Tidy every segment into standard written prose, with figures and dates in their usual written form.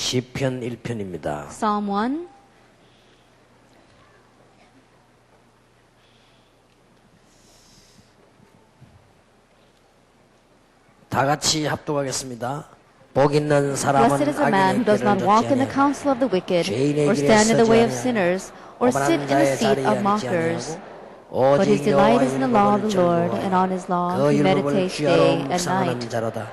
시편 1편입니다. Psalm 1. 다 같이 합독하겠습니다. 복 있는 사람은 Blessed is the man who does not walk in the counsel of the wicked, or stand in the way of sinners, or sit in the seat of mockers. But his delight is in the law of the Lord, and on his law he meditates day and night.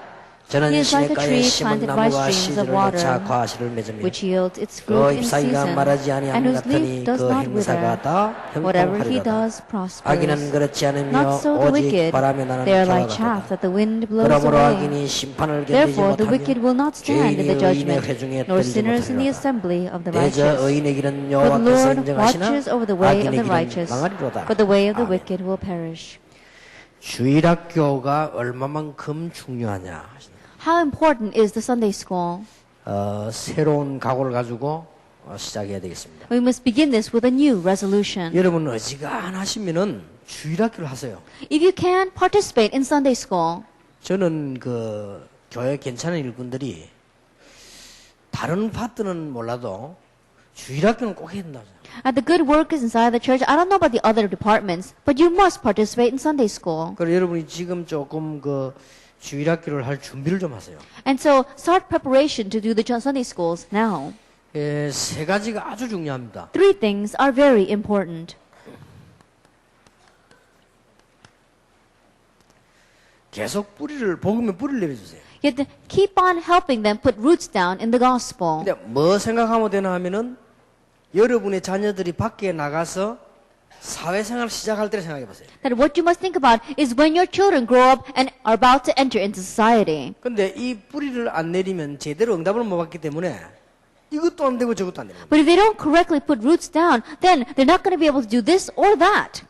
저는 He is like a 시냇가에 tree 심은 planted by 나무가 streams of 씨들을 water, 놓자 과실을 맺으며 which yields its 그 fruit in 잎사귀가 season, 마르지 and 아니함 whose leaf 같으니 does 그 not 행사가 wither. 다 Whatever he 형통하리로다. does 악인은 prospers. 그렇지 않으며 Not so the 오직 wicked. 바람에 나는 They are like 겨와 chaff 같도다. that the wind blows 그러므로 away. 악인이 심판을 견디지 Therefore the 못하며 wicked will not stand in the 죄인이 의인의 judgment, 회중에 nor 들지 sinners in the 못하리로다. assembly of the 대저 righteous. 의인의 길은 For the 여호와께서 Lord 인정하시나 watches over the way of 악인의 the 길은 righteous, 망하리로다. but the way of the 아멘. wicked will perish. 주일학교가 얼마만큼 중요하냐. How important is the Sunday school? 새로운 각오를 가지고 시작해야 되겠습니다. We must begin this with a new resolution. 여러분 어지간하시면은 주일학교를 하세요. If you can, participate in Sunday school. 저는 그 교회 괜찮은 일꾼들이 다른 파트는 몰라도 주일학교는 꼭 해야 된다고. At the good workers inside the church, I don't know about the other departments, but you must participate in Sunday school. 그래서 여러분이 지금 조금 그 주일학교를 할 준비를 좀 하세요. And so start preparation to do the Sunday schools now. 세 가지가 아주 중요합니다. Three things are very important. 계속 복음의 뿌리를 내려주세요. You have to keep on helping them put roots down in the gospel. 근데 뭐 생각하면 되나 하면은 여러분의 자녀들이 밖에 나가서 사회생활 시작할 때를 생각해 보세요. That what you must think about is when your children grow up and are about to enter into society. 근데 이 뿌리를 안 내리면 제대로 응답을 못 받기 때문에 이것도 안 되고 저것도 안 되는 거예요. But if they don't correctly put roots down, then they're not going to be able to do this or that.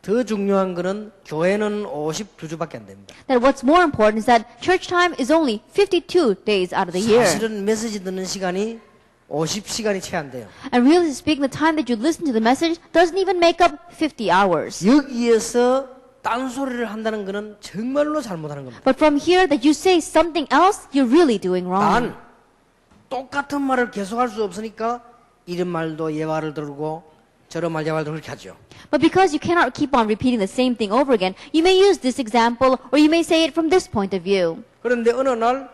더 중요한 거는 교회는 52주밖에 안 됩니다. That what's more important is that church time is only 52 days out of the year. 사실은 메시지 듣는 시간이 50시간이 채 안 돼요. And really speaking, the time that you listen to the message doesn't even make up 50 hours. 여기에서 딴소리를 한다는 거는 정말로 잘못하는 겁니다. But from here that you say something else, you're really doing wrong. 단 똑같은 말을 계속할 수 없으니까 이런 말도 예화를 들고 저런 말 예화를 들고 그렇게 하죠. But because you cannot keep on repeating the same thing over again, you may use this example or you may say it from this point of view. 그런데 어느 날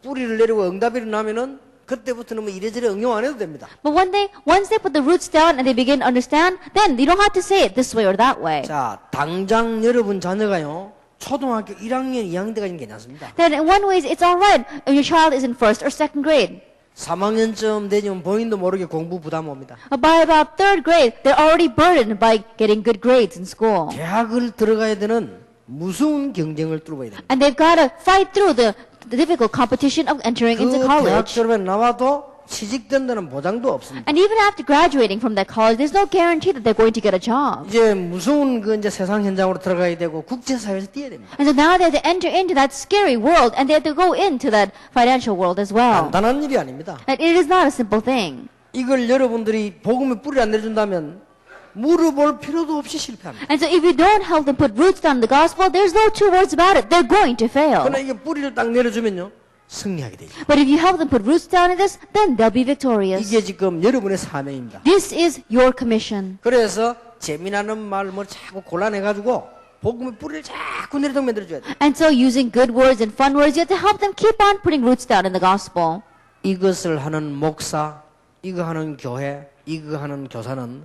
뿌리를 내리고 응답이 일어나면은 그때부터는 뭐 이래저래 응용 안 해도 됩니다. But one day, once they put the roots down and they begin to understand, then you don't have to say it this way or that way. 자, 당장 여러분 자녀가요. 초등학교 1학년, 2학년 때까지는 괜찮습니다. Then in one way, it's all right if your child is in first or second grade. 3학년쯤 되면 본인도 모르게 공부 부담 옵니다. By about third grade, they're already burdened by getting good grades in school. 대학을 들어가야 되는 무서운 경쟁을 뚫어야 됩니다. And they've got to fight through the difficult competition of entering into 그 대학 college. 졸업에 나와도 취직된다는 보장도 없습니다. And even after graduating from that college, there's no guarantee that they're going to get a job. 이제 무서운 그 이제 세상 현장으로 들어가야 되고 국제사회에서 뛰어야 됩니다. And so now they have to enter into that scary world and they have to go into that financial world as well. 간단한 일이 아닙니다. And it is not a simple thing. 이걸 여러분들이 복음의 뿌리를 안 내준다면 물어볼 필요도 없이 실패합니다. And so if you don't help them put roots down in the gospel, there's no two words about it. They're going to fail. 그러나 이게 뿌리를 딱 내려주면요 승리하게 되죠. But if you help them put roots down in this, then they'll be victorious. 이게 지금 여러분의 사명입니다. This is your commission. 그래서 재미나는 말 뭐 자꾸 골라내가지고 복음의 뿌리를 자꾸 내리도록 만들어줘야 돼요. And so using good words and fun words, you have to help them keep on putting roots down in the gospel. 이것을 하는 목사, 이거 하는 교회, 이거 하는 교사는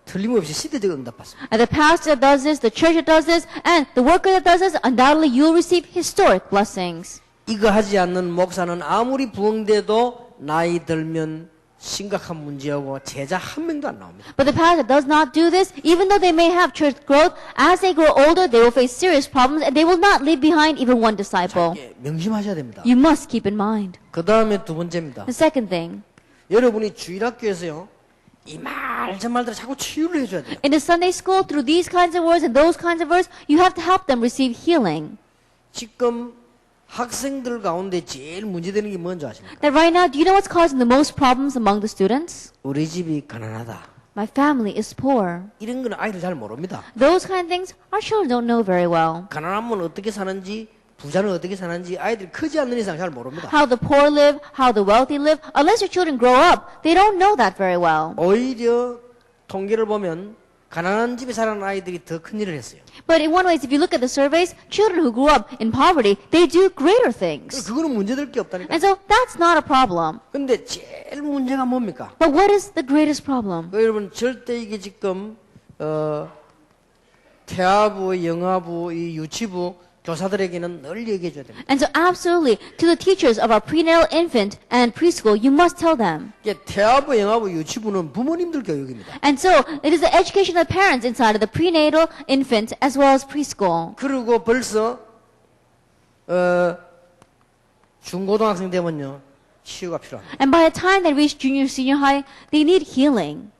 틀림없이 시대적 응답받습니다. And the pastor that does this, the church that does this, and the worker that does this, undoubtedly you'll receive historic blessings. 이거 하지 않는 목사는 아무리 부흥돼도 나이 들면 심각한 문제하고 제자 한 명도 안 나옵니다. But the pastor that does not do this, even though they may have church growth, as they grow older, they will face serious problems, and they will not leave behind even one disciple. 예, 명심하셔야 됩니다. You must keep in mind. 그 다음에 두 번째입니다. The second thing, 여러분이 주일학교에서요 이 말 저 말들을 자꾸 치유를 해줘야 돼요. in the Sunday school, through these kinds of words and those kinds of words, you have to help them receive healing. 지금 학생들 가운데 제일 문제되는 게 뭔지 아십니까? That right now, do you know what's causing the most problems among the students? 우리 집이 가난하다. My family is poor. 이런 거는 아이들 잘 모릅니다. Those kind of things our children don't know very well. 가난하면 어떻게 사는지 부자는 어떻게 사는지 아이들이 크지 않는 이상 잘 모릅니다. How the poor live, how the wealthy live, unless your children grow up, they don't know that very well. 오히려 통계를 보면 가난한 집에 자란 아이들이 더 큰 일을 했어요. But in one way, if you look at the surveys, children who grew up in poverty, they do greater things. 그거는 문제될 게 없다니까. And so that's not a problem. 근데 제일 문제가 뭡니까? But what is the greatest problem? 여러분 절대 이게 지금 태아부, 영아부, 이 유치부 교사들에게는 늘 얘기해 줘야 됩니다. And so absolutely, to the teachers of our prenatal infant and preschool, you must tell them. 이게 태아부, 영아부, 유치부는 부모님들 교육입니다. And so it is the education of the parents inside of the prenatal, infant, as well as preschool. 그리고 벌써 중고등학생 되면요 치유가 필요합니다. And by the time they reach junior, senior high, they need healing.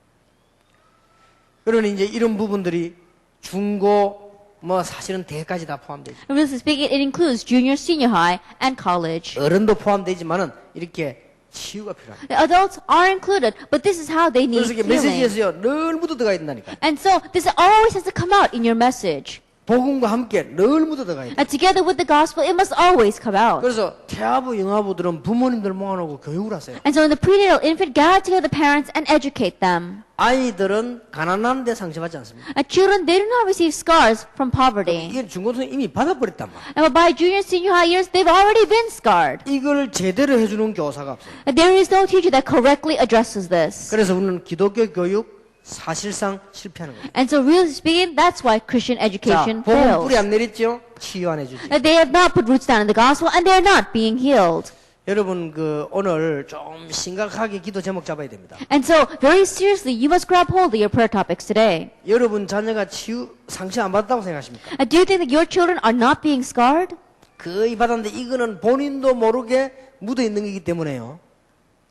그러니 이제 이런 부분들이 중고 뭐 사실은 대까지 다 포함되죠. Really speaking, it includes junior, senior high, and college. 어른도 포함되지만은 이렇게 치유가 필요합니다. The adults are included, but this is how they need 그래서 이게 healing. 메시지에서요 늘 묻어 들어가야 된다니까. And so this always has to come out in your message. 복음과 함께 늘 묻어 들어가야 돼. And together with the gospel, it must always come out. 그래서 태아부, 영아부들은 부모님들 모아놓고 교육을 하세요. And so in the prenatal infant, gather together the parents and educate them. 아이들은 가난한데 상처받지 않습니다. And children, they do not receive scars from poverty. 이게 중고등학생 이미 받아버렸단 말이야. And by junior, senior high years, they've already been scarred. 이걸 제대로 해주는 교사가 없어요. And there is no teacher that correctly addresses this. 그래서 우리는 기독교 교육 사실상 실패하는 거예요. And so really speaking, that's why Christian 자, education 복음 fails. 뿌리 안 내렸죠? 치유 안 해주지. That they have not put roots down in the gospel and they're not being healed. 여러분 오늘 좀 심각하게 기도 제목 잡아야 됩니다. And so very seriously, you must grab hold of your prayer topics today. 여러분 자녀가 상처 안 받았다고 생각하십니까? Do you think that your children are not being scarred? 거의 받았는데 이거는 본인도 모르게 묻어 있는 거기 때문에요.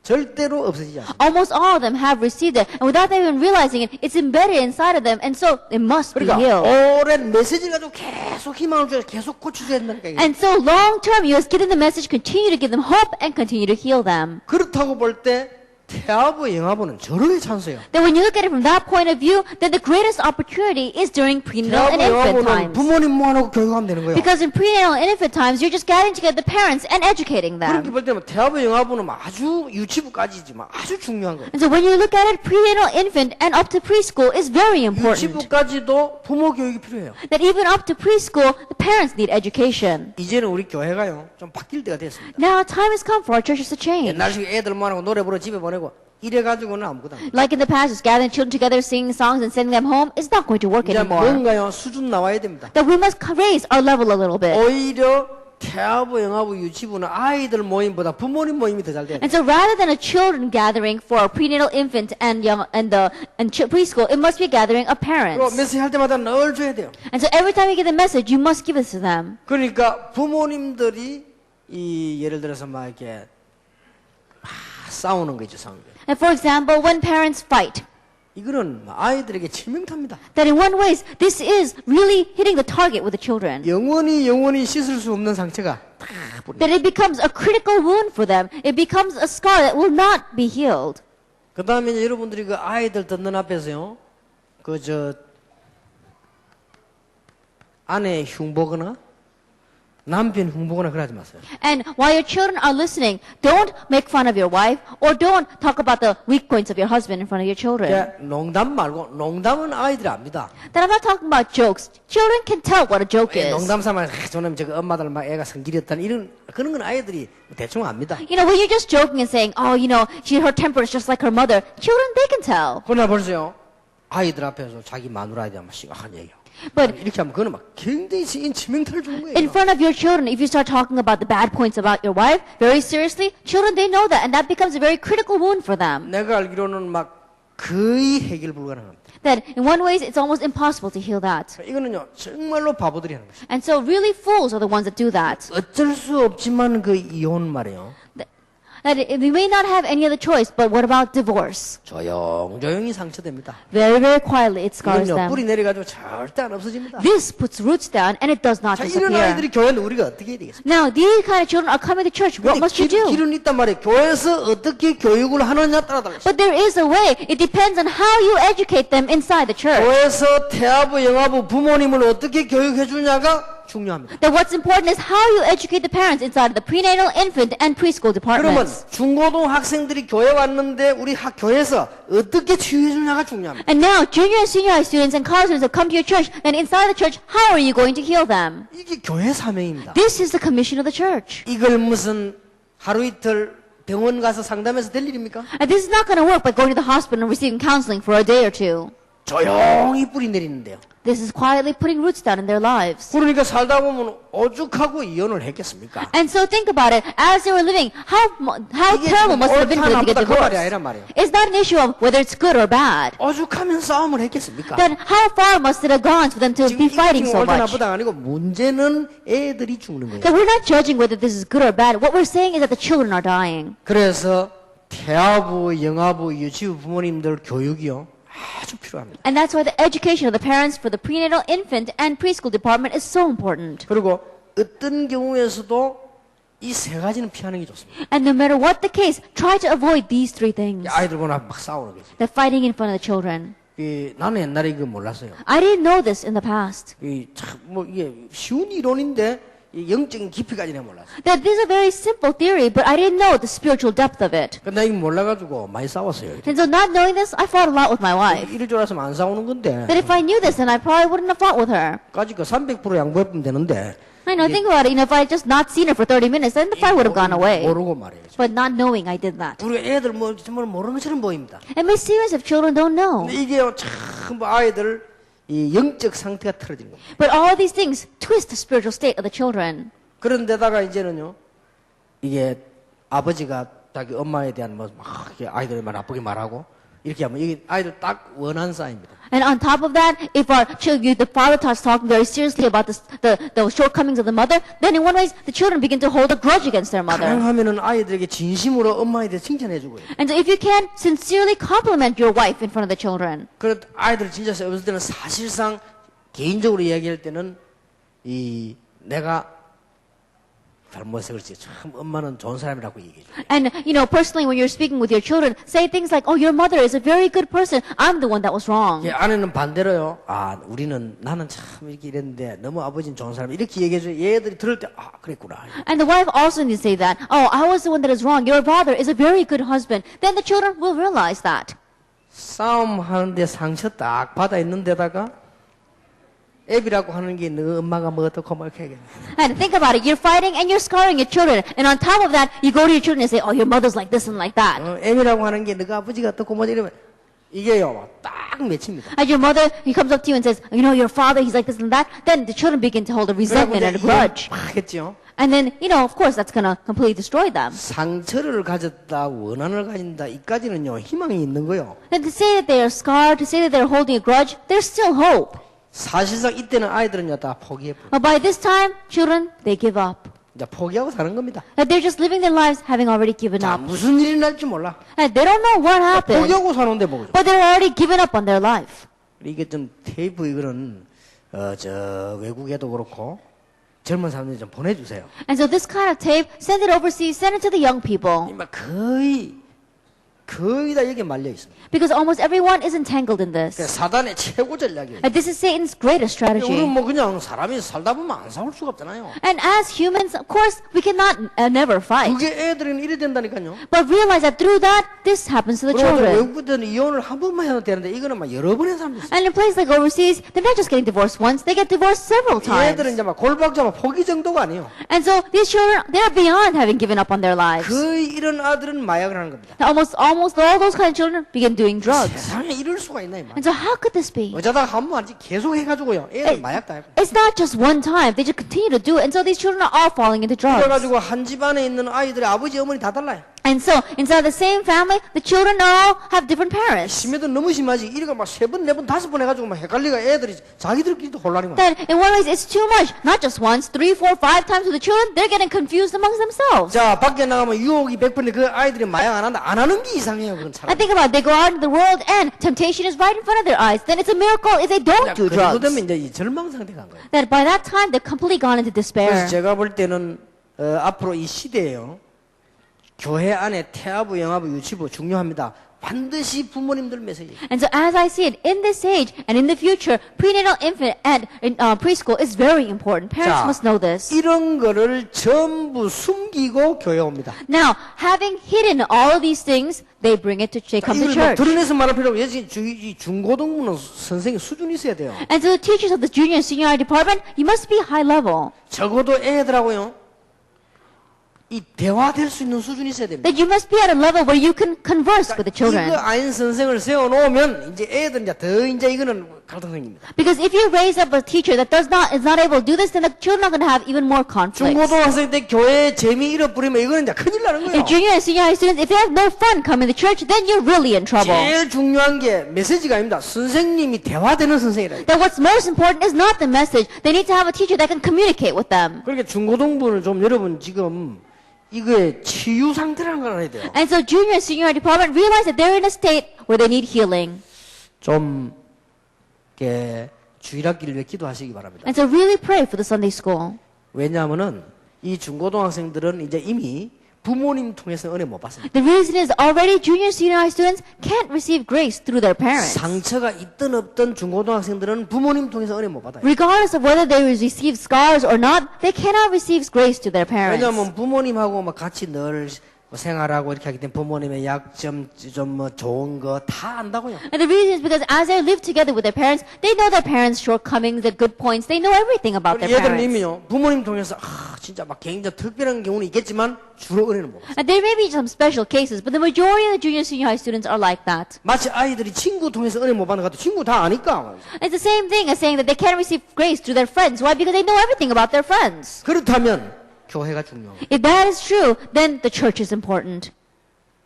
절대로 없어지지 않습니다. Almost all of them have received it, and without them even realizing it, it's embedded inside of them, and so it must be 그러니까 healed. 오랜 메시지를 가지고 계속 희망을 줘야 계속 고쳐줘야 된다니까. 이게. And so long term, you must give them the message, continue to give them hope, and continue to heal them. 그렇다고 볼 때 태아부, 영아부는 저렇게 찬스예요. Then when you look at it from that point of view, then the greatest opportunity is during prenatal and 태아부, infant 영아부는 times. 부모님 모아놓고 교육하면 되는 거예요. Because in prenatal and infant times, you're just gathering together the parents and educating 그렇게 them. 볼 때는 태아부, 영아부는 아주 유치부까지지만 아주 중요한 거예요. And so when you look at it, prenatal, infant, and up to preschool is very important. 유치부까지도 부모 교육이 필요해요. That even up to preschool, the parents need education. 이제는 우리 교회가요 좀 바뀔 때가 됐습니다. Now time has come for our churches to change. 옛날식 애들 모아놓고 노래 부르고 집에 보내고 이래가지고는 아무것도 안 돼요. Like in the past, just gathering children together, singing songs, and sending them home is not going to work 이제 anymore. 뭔가요 수준 나와야 됩니다. That we must raise our level a little bit. 오히려 태아부, 영아부, 유치부는 아이들 모임보다 부모님 모임이 더 잘 돼요. And so rather than a children gathering for a prenatal infant and young and preschool, it must be a gathering of 그리고 parents. 메시지 할 때마다 늘 줘야 돼요. And so every time you get the message, you must give it to them. 그러니까 부모님들이 이 예를 들어서 막 이렇게 싸우는 거죠, 싸우는 거. And for example, when parents fight, 이거는 아이들에게 치명타입니다. that in one ways, this is really hitting the target with the children. 영원히 씻을 수 없는 상처가 다 뿌립니다. That it becomes a critical wound for them. It becomes a scar that will not be healed. 그 다음에 여러분들이 그 아이들 듣는 앞에서요, 아내 흉보거나 남편 흉보거나 그러지 마세요. And while your children are listening, don't make fun of your wife or don't talk about the weak points of your husband in front of your children. 농담 말고 농담은 아이들이 압니다. That I'm not talking about jokes. Children can tell what a joke is. 농담 삼아 저놈 저거 엄마들 막 애가 성질이었다는 이런 그런 건 아이들이 대충 압니다. You know, when you're just joking and saying, oh, you know, her temper is just like her mother, children, they can tell. 그러나 벌써요 아이들 앞에서 자기 마누라에 대한 심각한 얘기요. But 이렇게 하면 그거는 막 굉장히 치명타를 주는 거예요. in front of your children, if you start talking about the bad points about your wife, very seriously, children, they know that, and that becomes a very critical wound for them. 내가 알기로는 막 거의 해결 불가능합니다. That in one way, it's almost impossible to heal that. 이거는요 정말로 바보들이 하는 거죠. And so really fools are the ones that do that. 어쩔 수 없지만 그 이혼 말이에요. That we may not have any other choice, but what about divorce? 조용히 상처됩니다. Very, very quietly, it scars 이건요 뿌리 them. 내려가지고 절대 안 없어집니다. This puts roots down, and it does not 자 이런 disappear. 아이들이 교회는 우리가 어떻게 해야 되겠습니까? Now, these kind of children are coming to church. What must you do? 길은 있단 말이에요. 교회에서 어떻게 교육을 하느냐 따라 달라요. But there is a way. It depends on how you educate them inside the church. 교회에서 태아부, 영아부, 부모님을 어떻게 교육해 주냐가 중요합니다. That what's important is how you educate the parents inside of the prenatal, infant, and preschool 그러면 departments. 중고등학생들이 교회 왔는데 우리 교회에서 어떻게 치유해 주냐가 중요합니다. And now, junior and senior high students and college students have come to your church, and inside the church, how are you going to heal them? 이게 교회 사명입니다. This is the commission of the church. 이걸 무슨 하루 이틀 병원 가서 상담해서 될 일입니까? And this is not going to work by going to the hospital and receiving counseling for a day or two. 조용히 뿌리 내리는데요. This is quietly putting roots down in their lives. 그러니까 살다 보면 오죽하고 이혼을 했겠습니까? And so think about it. As they were living, how 이게 terrible 지금 must it have been for them to get 옳다 나쁘다 그 말이 divorced. 아니란 말이에요. It's not an issue of whether it's good or bad. 오죽하면 싸움을 했겠습니까? Then how far must it have gone for them to 지금 be fighting 이게 so 옳다 much? 나쁘다가 아니고 문제는 애들이 죽는 거예요. That we're not judging whether this is good or bad. What we're saying is that the children are dying. 그래서 태아부, 영아부, 유치부 부모님들 교육이요 아주 필요합니다. And that's why the education of the parents for the prenatal, infant, and preschool department is so important. 그리고 어떤 경우에서도 이 세 가지는 피하는 게 좋습니다. And no matter what the case, try to avoid these three things. 아이들과 막 싸우는 거죠. The fighting in front of the children. 나는 옛날에 이거 몰랐어요. I didn't know this in the past. 이게 쉬운 이론인데 이 영적인 깊이까지는 몰랐어요. That this is a very simple theory, but I didn't know the spiritual depth of it. 근데 이거 몰라가지고 많이 싸웠어요. And so not knowing this, I fought a lot with my wife. 이럴 줄 알았으면 안 싸우는 건데. That if I knew this, then I probably wouldn't have fought with her. 까짓 거 300% 양보해보면 되는데. I know, think about it. If I had just not seen her for 30 minutes, then the fight would have gone away. 모르고 말이에요. But not knowing, I did that. 우리가 애들 정말 모르는 것처럼 보입니다. It may seem as if children don't know. 근데 이게 참 아이들 이 영적 상태가 틀어지는 겁니다. But all these things twist the spiritual state of the children. 그런데다가 이제는요, 이게 아버지가 자기 엄마에 대한 막 아이들을 나쁘게 말하고 이렇게 하면 이게 아이들 딱 원한 싸입니다. And on top of that, if the father starts talking very seriously about the shortcomings of the mother, then in one way, the children begin to hold a grudge against their mother. 가능하면은 아이들에게 진심으로 엄마에 대해 칭찬해주고요. And so if you can, sincerely compliment your wife in front of the children. 그런 아이들 진짜 어렸을 때는 사실상 개인적으로 이야기할 때는 내가 잘못해서 그렇지 참 엄마는 좋은 사람이라고 얘기해줘. And personally, when you're speaking with your children, say things like, "Oh, your mother is a very good person. I'm the one that was wrong." 아내는 반대로요. 나는 참 이렇게 이랬는데 너무 아버지는 좋은 사람 이렇게 얘기해줘. 얘들이 들을 때 그랬구나. And the wife also needs to say that, "Oh, I was the one that is wrong. Your father is a very good husband." Then the children will realize that. 싸움하는데 상처 딱 받아 있는데다가 애비라고 하는 게 너 엄마가 뭐 어떻고 뭐 이렇게 하겠네. And think about it. You're fighting and you're scarring your children. And on top of that, you go to your children and say, "Oh, your mother's like this and like that." 애비라고 하는 게 너가 아버지가 어떻고 뭐 이러면 이게요 딱 맺힙니다. And your mother, he comes up to you and says, "Your father, he's like this and that." Then the children begin to hold a resentment and a grudge. 하겠죠. And then, of course, that's going to completely destroy them. 상처를 가졌다, 원한을 가진다, 이까지는요 희망이 있는 거요. Then to say that they are scarred, to say that they're holding a grudge, there's still hope. 사실상 이때는 아이들은요 다 포기해버려요. But by this time, children, they give up. 이제 포기하고 사는 겁니다. That they're just living their lives having already given 자, up. 무슨 일이 날지 몰라. And they don't know what happened, 포기하고 사는데 뭐죠? but they're already given up on their life. 이게 좀 테이프 이거는 외국에도 그렇고 젊은 사람들이 좀 보내주세요. And so this kind of tape, send it overseas, send it to the young people. 거의 다 여기에 말려 있습니다. Because almost everyone is entangled in this. 사단의 최고 전략이에요. And this is Satan's greatest strategy. 우리는 그냥 사람이 살다 보면 안 싸울 수가 없잖아요. And as humans, of course, we cannot never fight. 그게 애들은 이래 된다니까요. But realize that through that, this happens to the 그리고 children. 외국들은 이혼을 한 번만 해도 되는데 이거는 막 여러 번 해서 사람들이 있어요. And in places like overseas, they're not just getting divorced once, they get divorced several times. 얘들은 이제 막 골박자 포기 정도가 아니에요. And so these children, they're beyond having given up on their lives. 거의 이런 아들은 마약을 하는 겁니다. Almost all those kind of children begin doing drugs. 세상에 이럴 수가 있나 이 말. And so how could this be? 어쩌다가 한 번 계속 해가지고요. 애들 마약 다 해고. It's not just one time. They just continue to do it. And so these children are all falling into drugs. 그래가지고 한 집안에 있는 아이들의 아버지 어머니 다 달라요. And so inside the same family, the children all have different parents. 심해도 너무 심하지. 이래가 막 3번, 4번, 5번 해가지고 막 헷갈리가 애들이 자기들끼리도 혼란이 많아. That in one way it's too much. Not just once, 3, 4, 5 times with the children. They're getting confused amongst themselves. 자, 밖에 나가면 유혹이 100번인데 그 아이들이 마약 안 한다. 안 하는 게 이상해요. 그건 I 차라리. think about it. They go out into the world and temptation is right in front of their eyes. Then it's a miracle if they don't do 그 정도 drugs. 되면 이제 이 절망 상태가 간 거예요. That by that time they're completely gone into 그래서 despair. 제가 볼 때는 앞으로 이 시대에요. 교회 안에 태아부, 영아부, 유치부 중요합니다. 반드시 부모님들 메시지. And so as I see it, in this age and in the future, prenatal infant and preschool is very important. Parents must know this. 이런 거를 전부 숨기고 교회 옵니다. Now, having hidden all of these things, they bring it to they come to 이걸 church. 드러내서 말할 필요 없고 이 중고등부는 선생님 수준이 있어야 돼요. And so the teachers of the junior and senior high department, you must be high level. 적어도 애들하고요. 이 대화될 수 있는 수준이 있어야 됩니다. That you must be at a level where you can converse with the children. 이거 아닌 선생을 세워놓으면 이제 애들 이제 이거는 갈등생입니다. Because if you raise up a teacher that is not able to do this, then the children are going to have even more conflicts. 중고등학생 때 교회 재미 잃어버리면 이거는 이제 큰일 나는 거예요. If junior and senior high students, if they have no fun coming to church, then you're really in trouble. 제일 중요한 게 메시지가 아닙니다. 선생님이 대화되는 선생이라. That what's most important is not the message. They need to have a teacher that can communicate with them. 그러니까 중고등부는 좀 여러분 지금 이거의 치유 상태라는 걸 알아야 돼요. And so junior and senior high department realize that they're in a state where they need healing. 좀 이렇게 주일학기를 위해 기도하시기 바랍니다. And so really pray for the Sunday school. 왜냐하면은 이 중고등학생들은 이제 이미 부모님 통해서 은혜 못 받습니다. The reason is already junior and senior high students can't receive grace through their parents. 상처가 있든 없든 중고등학생들은 부모님 통해서 은혜 못 받아요. Regardless of whether they receive scars or not, they cannot receive grace to their parents. 왜냐하면 부모님하고 막 같이 늘 생활하고 이렇게 하기 때문에 부모님의 약점, 좀 뭐 좋은 거 다 안다고요. And the reason is because as they live together with their parents, they know their parents' shortcomings, their good points. They know everything about their 얘들은 parents. 이미요 부모님 통해서 진짜 막 굉장히 특별한 경우는 있겠지만 주로 은혜는 못 받아요. And there may be some special cases, but the majority of the junior, senior high students are like that. 마치 아이들이 친구 통해서 은혜 못 받는 것 같아. 친구 다 아니까. It's the same thing as saying that they can't receive grace through their friends. Why? Because they know everything about their friends. 그렇다면 교회가 중요해요. If that is true, then the church is important.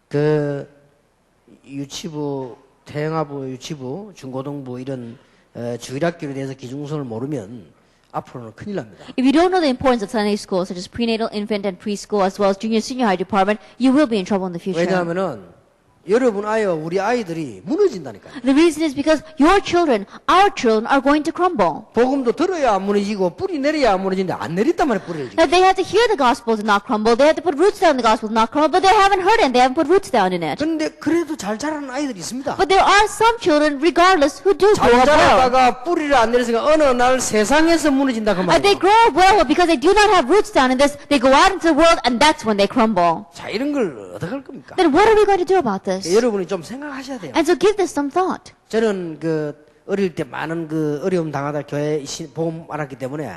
그 유치부, 태영아부, 유치부, 중고등부 이런 주일학교에 대해서 기준성을 모르면 앞으로는 큰일 납니다. If you don't know the importance of Sunday school, such as prenatal, infant, and preschool, as well as junior, senior high department, you will be in trouble in the future. 왜냐하면은 여러분 아이와 우리 아이들이 무너진다니까요. The reason is because your children, our children, are going to crumble. 복음도 들어야 안 무너지고 뿌리 내려야 안 무너지는데 안 내렸단 말이에요. 뿌리를 지금. That they have to hear the gospel to not crumble. They have to put roots down in the gospel to not crumble, but they haven't heard it and they haven't put roots down in it. 근데 그래도 잘 자라는 아이들이 있습니다. But there are some children, regardless, who do grow 잘 up well. 자라다가 뿌리를 안 내려서가 어느 날 세상에서 무너진다 그 They 말이에요. grow up well, but because they do not have roots down in this, they go out into the world and that's when they crumble. 자 이런 걸 어떻게 할 겁니까? Then what are we going to do about this? 여러분이 좀 생각하셔야 돼요. And so give this some thought. 저는 그 어릴 때 많은 그 어려움 당하다 교회 복음 알았기 때문에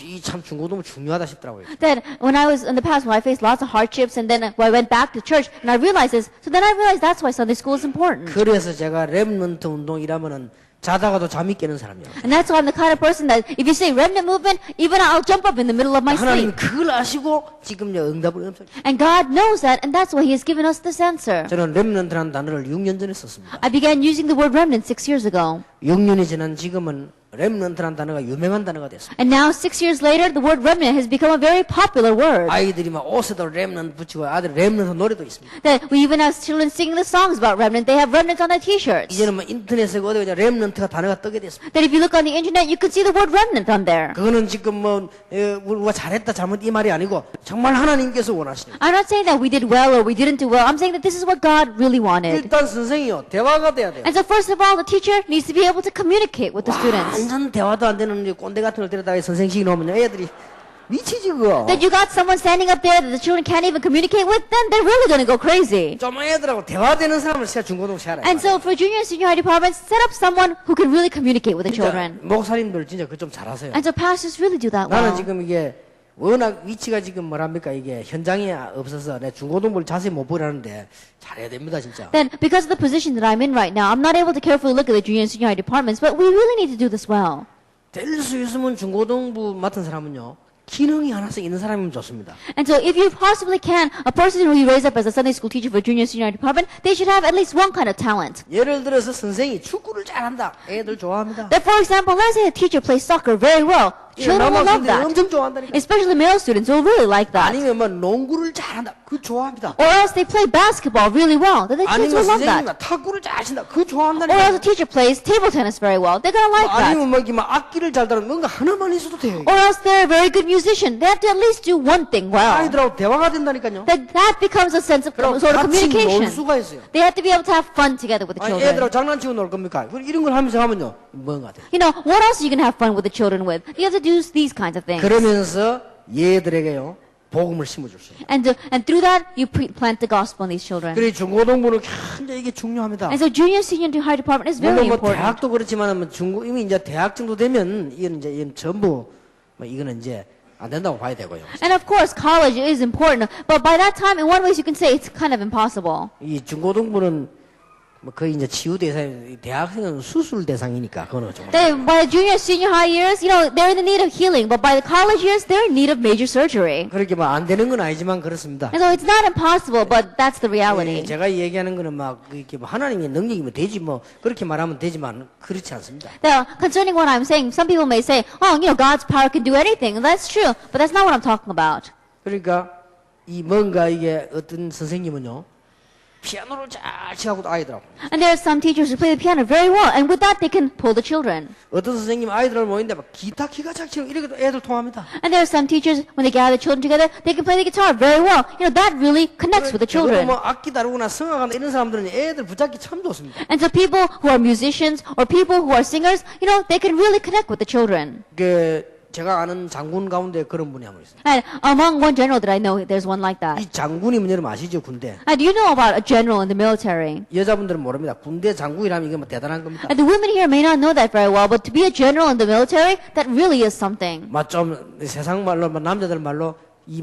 이 참 중고등부 중요하다 싶더라고요. That when I was in the past, when I faced lots of hardships, and then I went back to church, and I realized this. So then I realized that's why Sunday school is important. 그래서 제가 렘넌트 운동이라면은 자다가도 잠이 깨는 사람이에요. And that's why I'm the kind of person that if you say remnant movement, even I'll jump up in the middle of my 하나님 sleep. 그걸 아시고 지금 응답을 엄청. And God knows that, and that's why He has given us this answer. 저는 렘넌트라는 단어를 6년 전에 썼습니다. I began using the word remnant 6 years ago. 6년이 지난 지금은 렘넌트라는 단어가 유명한 단어가 됐습니다. And now, 6 years later, the word remnant has become a very popular word. 아이들이 막 옷에도 렘넌트 붙이고 아들 렘넌트 노래도 있습니다. That we even have children singing the songs about remnant. They have remnant on their t-shirts. 이제는 뭐 인터넷에 어디 가자 렘넌트가 단어가 뜨게 됐습니다. That if you look on the internet, you can see the word remnant on there. 그거는 지금 뭐 우리가 잘했다 잘못 이 말이 아니고 정말 하나님께서 원하시는. I'm not saying that we did well or we didn't do well. I'm saying that this is what God really wanted. 일단 선생이요 대화가 돼야 돼요. And so first of all, the teacher needs to be able to communicate with the students. 완전 대화도 안 되는 꼰대 같은 걸 데려다가 선생식 놓으면 애들이 미치지 그거. That you got someone standing up there that the children can't even communicate with, then they're really going to go crazy. 좀 애들하고 대화되는 사람을 진짜 중고등 시켜라. And so for junior and senior high departments, set up someone who can really communicate with the children. 목사님들 진짜 그거 좀 잘하세요. And so pastors really do that 나는 well. 지금 이게 워낙 위치가 지금 뭐랍니까 이게 현장에 없어서 내 중고등부를 자세히 못 보라는데 잘해야 됩니다 진짜. Then because of the position that I'm in right now, I'm not able to carefully look at the junior and senior high departments, but we really need to do this well. 될 수 있으면 중고등부 맡은 사람은요 기능이 하나씩 있는 사람이면 좋습니다. And so if you possibly can, a person who you raise up as a Sunday school teacher for junior and senior high department, they should have at least one kind of talent. 예를 들어서 선생이 축구를 잘한다. 애들 좋아합니다. That for example, let's say a teacher plays soccer very well. Children will love that. 엄청 좋아한다니까. Especially male students will really like that. 아니면 뭐 농구를 잘한다. 그거 좋아합니다. Or else they play basketball really well. Then the kids 아니면 will love 선생님이 that. 탁구를 잘 친다. 그거 Or else 좋아한다니까. a teacher plays table tennis very well. They're gonna like that. 아니면 뭐 악기를 잘 다루는 뭔가 하나만 있어도 돼요. Or else they're a very good musician. They have to at least do one thing well. 아이들하고 대화가 된다니까요. That becomes a sense of 그럼 sort of 같이 놀 communication. 수가 있어요. They have to be able to have fun together with the 아니, children. 애들하고 장난치고 놀 겁니까? 이런 걸 하면서 하면요. 뭔가 돼요. You know, what else are you going to have fun with the children with? You have to do these kinds of things. 그러면서 얘들에게요. 복음을 심어줄 수 있어요. And through that, you plant the gospel in these children. 그래 중고등부는 굉장히 이게 중요합니다. And so junior, senior, and high department is very 물론 뭐 important. 대학도 그렇지만 뭐 중고 이미 이제 대학 정도 되면 이건 전부 뭐 이거는 이제 안 된다고 봐야 되고요. And of course, college is important. But by that time, in one way, you can say it's kind of impossible. 이 중고등부는 뭐 거의 이제 치유 대상, 대학생은 수술 대상이니까 그거는 좀. By the junior, senior, high years, you know, they're in the need of healing. But by the college years, they're in need of major surgery. 그렇게 뭐 안 되는 건 아니지만 그렇습니다. And so it's not impossible, but that's the reality. 제가 얘기하는 거는 막 이렇게 뭐 하나님의 능력이면 되지 뭐 그렇게 말하면 되지만 그렇지 않습니다. Now, concerning what I'm saying, some people may say, oh, you know, God's power can do anything. That's true. But that's not what I'm talking about. 그러니까 이 뭔가 이게 어떤 선생님은요. 피아노를 잘 치고 아이들하고. And there are some teachers who play the piano very well. And with that, they can pull the children. 어떤 선생님 아이들 모이는데 막 기타 키가 잘 치고 이렇게도 애들 통합니다. And there are some teachers, when they gather the children together, they can play the guitar very well. You know, that really connects with the children. 뭐 악기 다루거나 성악하는 이런 사람들은 애들 붙잡기 참 좋습니다. And so people who are musicians or people who are singers, you know, they can really connect with the children. 제가 아는 장군 가운데 그런 분이 한 분 있어요. And among one general that I know, there's one like that. 이 장군이면 여러분 아시죠? 군대. And you know about a general in the military. 여자분들은 모릅니다. 군대 장군이라면 이게 뭐 대단한 겁니다. And the women here may not know that very well, but to be a general in the military, that really is something. 막 좀 세상 말로 남자들 말로 이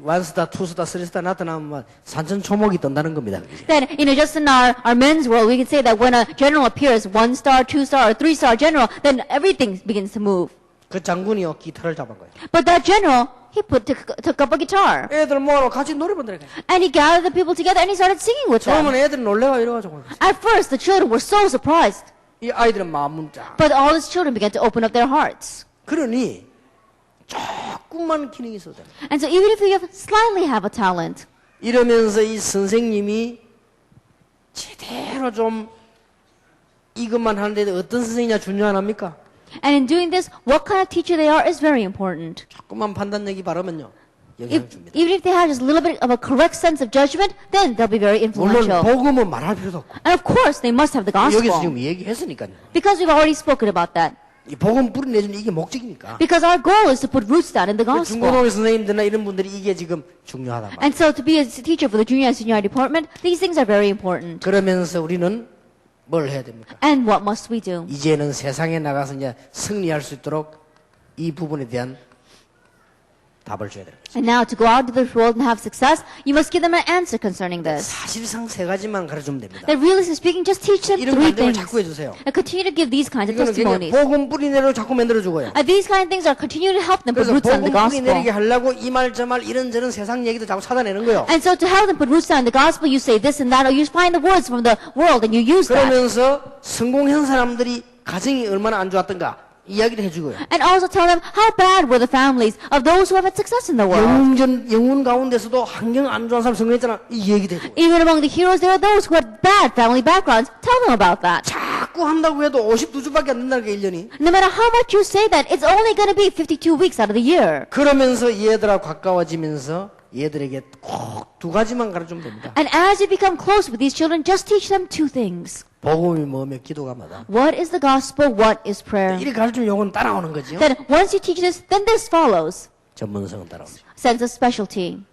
원스타, 투스타, 쓰리스타 나타나면 막 산천초목이 뜬다는 겁니다. Then, you know, just in our men's world, we can say that when a general appears, 1-star, 2-star, or 3-star general, then everything begins to move. 그 장군이요 기타를 잡은 거예요. But that general, he took up a guitar. 애들 모아놓고 같이 노래 부르는 거예요. And he gathered the people together and he started singing with them. 처음은 애들 놀래가 이래가지고 At first, the children were so surprised. 이 아이들은 마음 문자. But all his children began to open up their hearts. 그러니 조금만 기능이 있어도 됩니다. And so even if you slightly have a talent, 이러면서 이 선생님이 제대로 좀 이것만 하는데 어떤 선생님이냐 중요하합니까? and in doing this, what kind of teacher they are is very important. 조금만 판단력이 바르면요 영향을 줍니다. Even if they have just a little bit of a correct sense of judgment, then they'll be very 물론 influential. 복음은 말할 필요도 없고 And of course, they must have the 여기서 gospel. 지금 얘기했으니까요. Because we've already spoken about that. 이 복음 뿌리내주는 이게 목적이니까. Because our goal is to put roots down in the gospel. 중고등학교 선생님들이나 이런 분들이 이게 지금 중요하단 말이에요. And so to be a teacher for the junior and senior high department, these things are very important. 그러면서 우리는 뭘 해야 됩니까? And what must we do? 이제는 세상에 나가서 이제 승리할 수 있도록 이 부분에 대한 답을 줘야 됩니다. And now to go out into the world and have success, you must give them an answer concerning this. 사실상 세 가지만 가르치면 됩니다. That realistically speaking, just teach them 이런 three 간증을 things. 자꾸 해주세요. And continue to give these kinds of 이거는 그냥 testimonies. 복음 뿌리내로 자꾸 만들어주고요. And these kind of things are continue to help them put 그래서 roots down in the 복음 뿌리내리게 gospel. 하려고 이 말 저 말 이런저런 세상 얘기도 자꾸 찾아내는 거예요. And so to help them put roots down in the gospel, you say this and that, or you find the words from the world and you use that. 그러면서 성공한 사람들이 가정이 얼마나 안 좋았던가 이야기를 해주고요. And also tell them how bad were the families of those who have had success in the world. 영혼 가운데서도 환경 안 좋은 사람 성공했잖아 이 얘기도 해주고요. Even among the heroes, there are those who had bad family backgrounds. Tell them about that. 자꾸 한다고 해도 52주밖에 안 된다는 게 1년이. No matter how much you say that, it's only going to be 52 weeks out of the year. 그러면서 얘들하고 가까워지면서 얘들에게 꼭 두 가지만 가르치면 됩니다. And as you become close with these children, just teach them two things. 복음이 뭐며 기도가 뭐다. What is the gospel? What is prayer? 이렇게 가르치면 요건 따라오는 거죠. Then once you teach this, then this follows. 전문성은 따라오죠. Sense of specialty.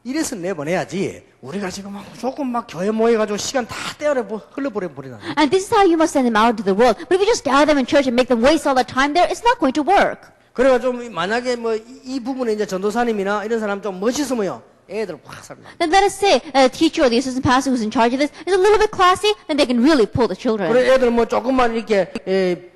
이래서 내보내야지. 우리가 지금 막 조금 막 교회 모여가지고 시간 다 떼어내 흘러버려 버리나. And this is how you must send them out into the world. But if you just gather them in church and make them waste all their time there, it's not going to work. 그래가 좀 만약에 뭐 이 부분에 이제 전도사님이나 이런 사람 좀 멋있으면요. 애들 확 살라. Then let us say a teacher or the assistant pastor who's in charge of this is a little bit classy, then they can really pull the children. 그래 애들 뭐 조금만 이렇게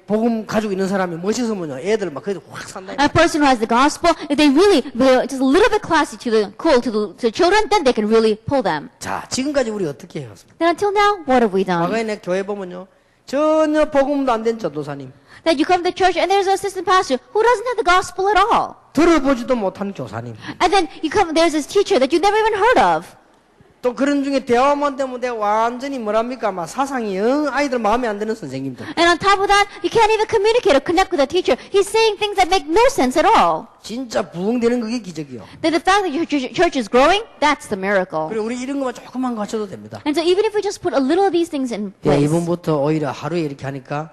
복음 가지고 있는 사람이 멋있으면요. 애들 막 그래도 확 산다. A person who has the gospel, if they really, they're just a little bit classy to the cool to the children, then they can really pull them. 자, 지금까지 우리 어떻게 해왔습니까? Then until now, what have we done? 과거에 내 교회 보면요. 전혀 복음도 안 된 전도사님, That you come to the church and there's an assistant pastor who doesn't have the gospel at all. 들어보지도 못한 교사님, And then you come, there's this teacher that you never even heard of. 또 그런 중에 대화만 때문에 완전히 뭐랍니까? 막 사상이 영 아이들 마음에 안 드는 선생님들. And on top of that, you can't even communicate or connect with the teacher. He's saying things that make no sense at all. 진짜 부흥되는 그게 기적이요. That the fact that your church is growing, that's the miracle. 그리고 우리 이런 것만 조금만 갖춰도 됩니다. And so even if we just put a little of these things in 예, place, 이번부터 오히려 하루에 이렇게 하니까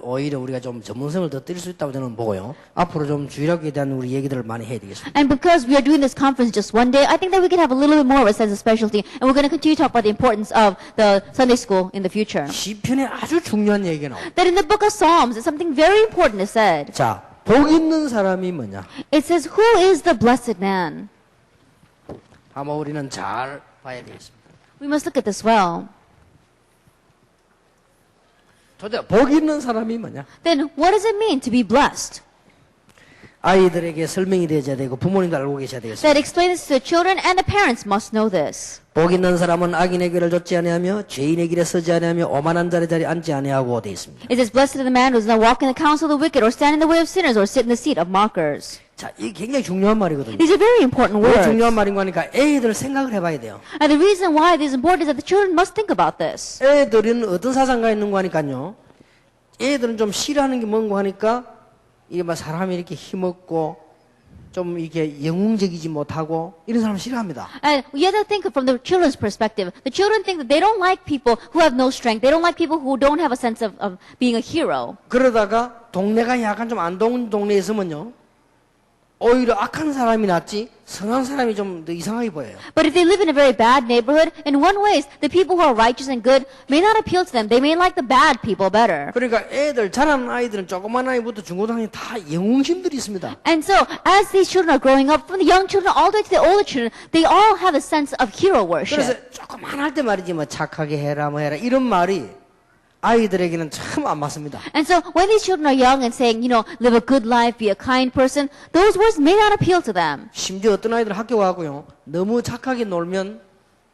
오히려 우리가 좀 전문성을 더 띨 수 있다고 저는 보고요. 앞으로 좀 주일학교에 대한 우리 얘기들을 많이 해야 되겠습니다. and because we are doing this conference just one day, I think that we can have a little bit more of a sense of specialty. And we're going to continue to talk about the importance of the Sunday school in the future. 시편에 아주 중요한 얘기가 나옵니다. That in the book of Psalms, something very important is said. 자, 복 있는 사람이 뭐냐? It says, who is the blessed man? 아마 우리는 잘 봐야 되겠습니다. We must look at this well. 도대체 복 있는 사람이 뭐냐? Then what does it mean to be blessed? 아이들에게 설명이 되어야 되고 부모님도 알고 계셔야 되겠습니다. That explain this to the children and the parents must know this. 복 있는 사람은 악인의 길을 좇지 아니하며 죄인의 길에 서지 아니하며 오만한 자리에 앉지 아니하고 되어 있습니다. It says, blessed is the man who does not walk in the counsel of the wicked or stand in the way of sinners or sit in the seat of mockers. 자, 이게 굉장히 중요한 말이거든요. These are very important 왜 words. 중요한 말인 거니까 애들 생각을 해봐야 돼요. And the reason why this is important is that the children must think about this. 애들은 어떤 사상가 있는 거 하니까요. 애들은 좀 싫어하는 게 뭔가 하니까 이게 막 사람이 이렇게 힘없고 좀 이게 영웅적이지 못하고 이런 사람 싫어합니다. And you have to think from the children's perspective. The children think that they don't like people who have no strength. They don't like people who don't have a sense of being a hero. 그러다가 동네가 약간 좀 안 좋은 동네에 있으면요. 오히려 악한 사람이 낫지 선한 사람이 좀 더 이상하게 보여요. But if they live in a very bad neighborhood, in one way, the people who are righteous and good may not appeal to them. They may like the bad people better. 그러니까 애들 자라는 아이들은 조그만 아이부터 중고등학생 다 영웅심들이 있습니다. And so, as these children are growing up, from the young children all the way to the older children, they all have a sense of hero 그래서 worship. 조그만 할 때 말이지 뭐 착하게 해라 뭐 해라 이런 말이 아이들에게는 참 안 맞습니다. And so, when these children are young and saying, live a good life, be a kind person, those words may not appeal to them. 심지어 어떤 아이들 학교 가고요. 너무 착하게 놀면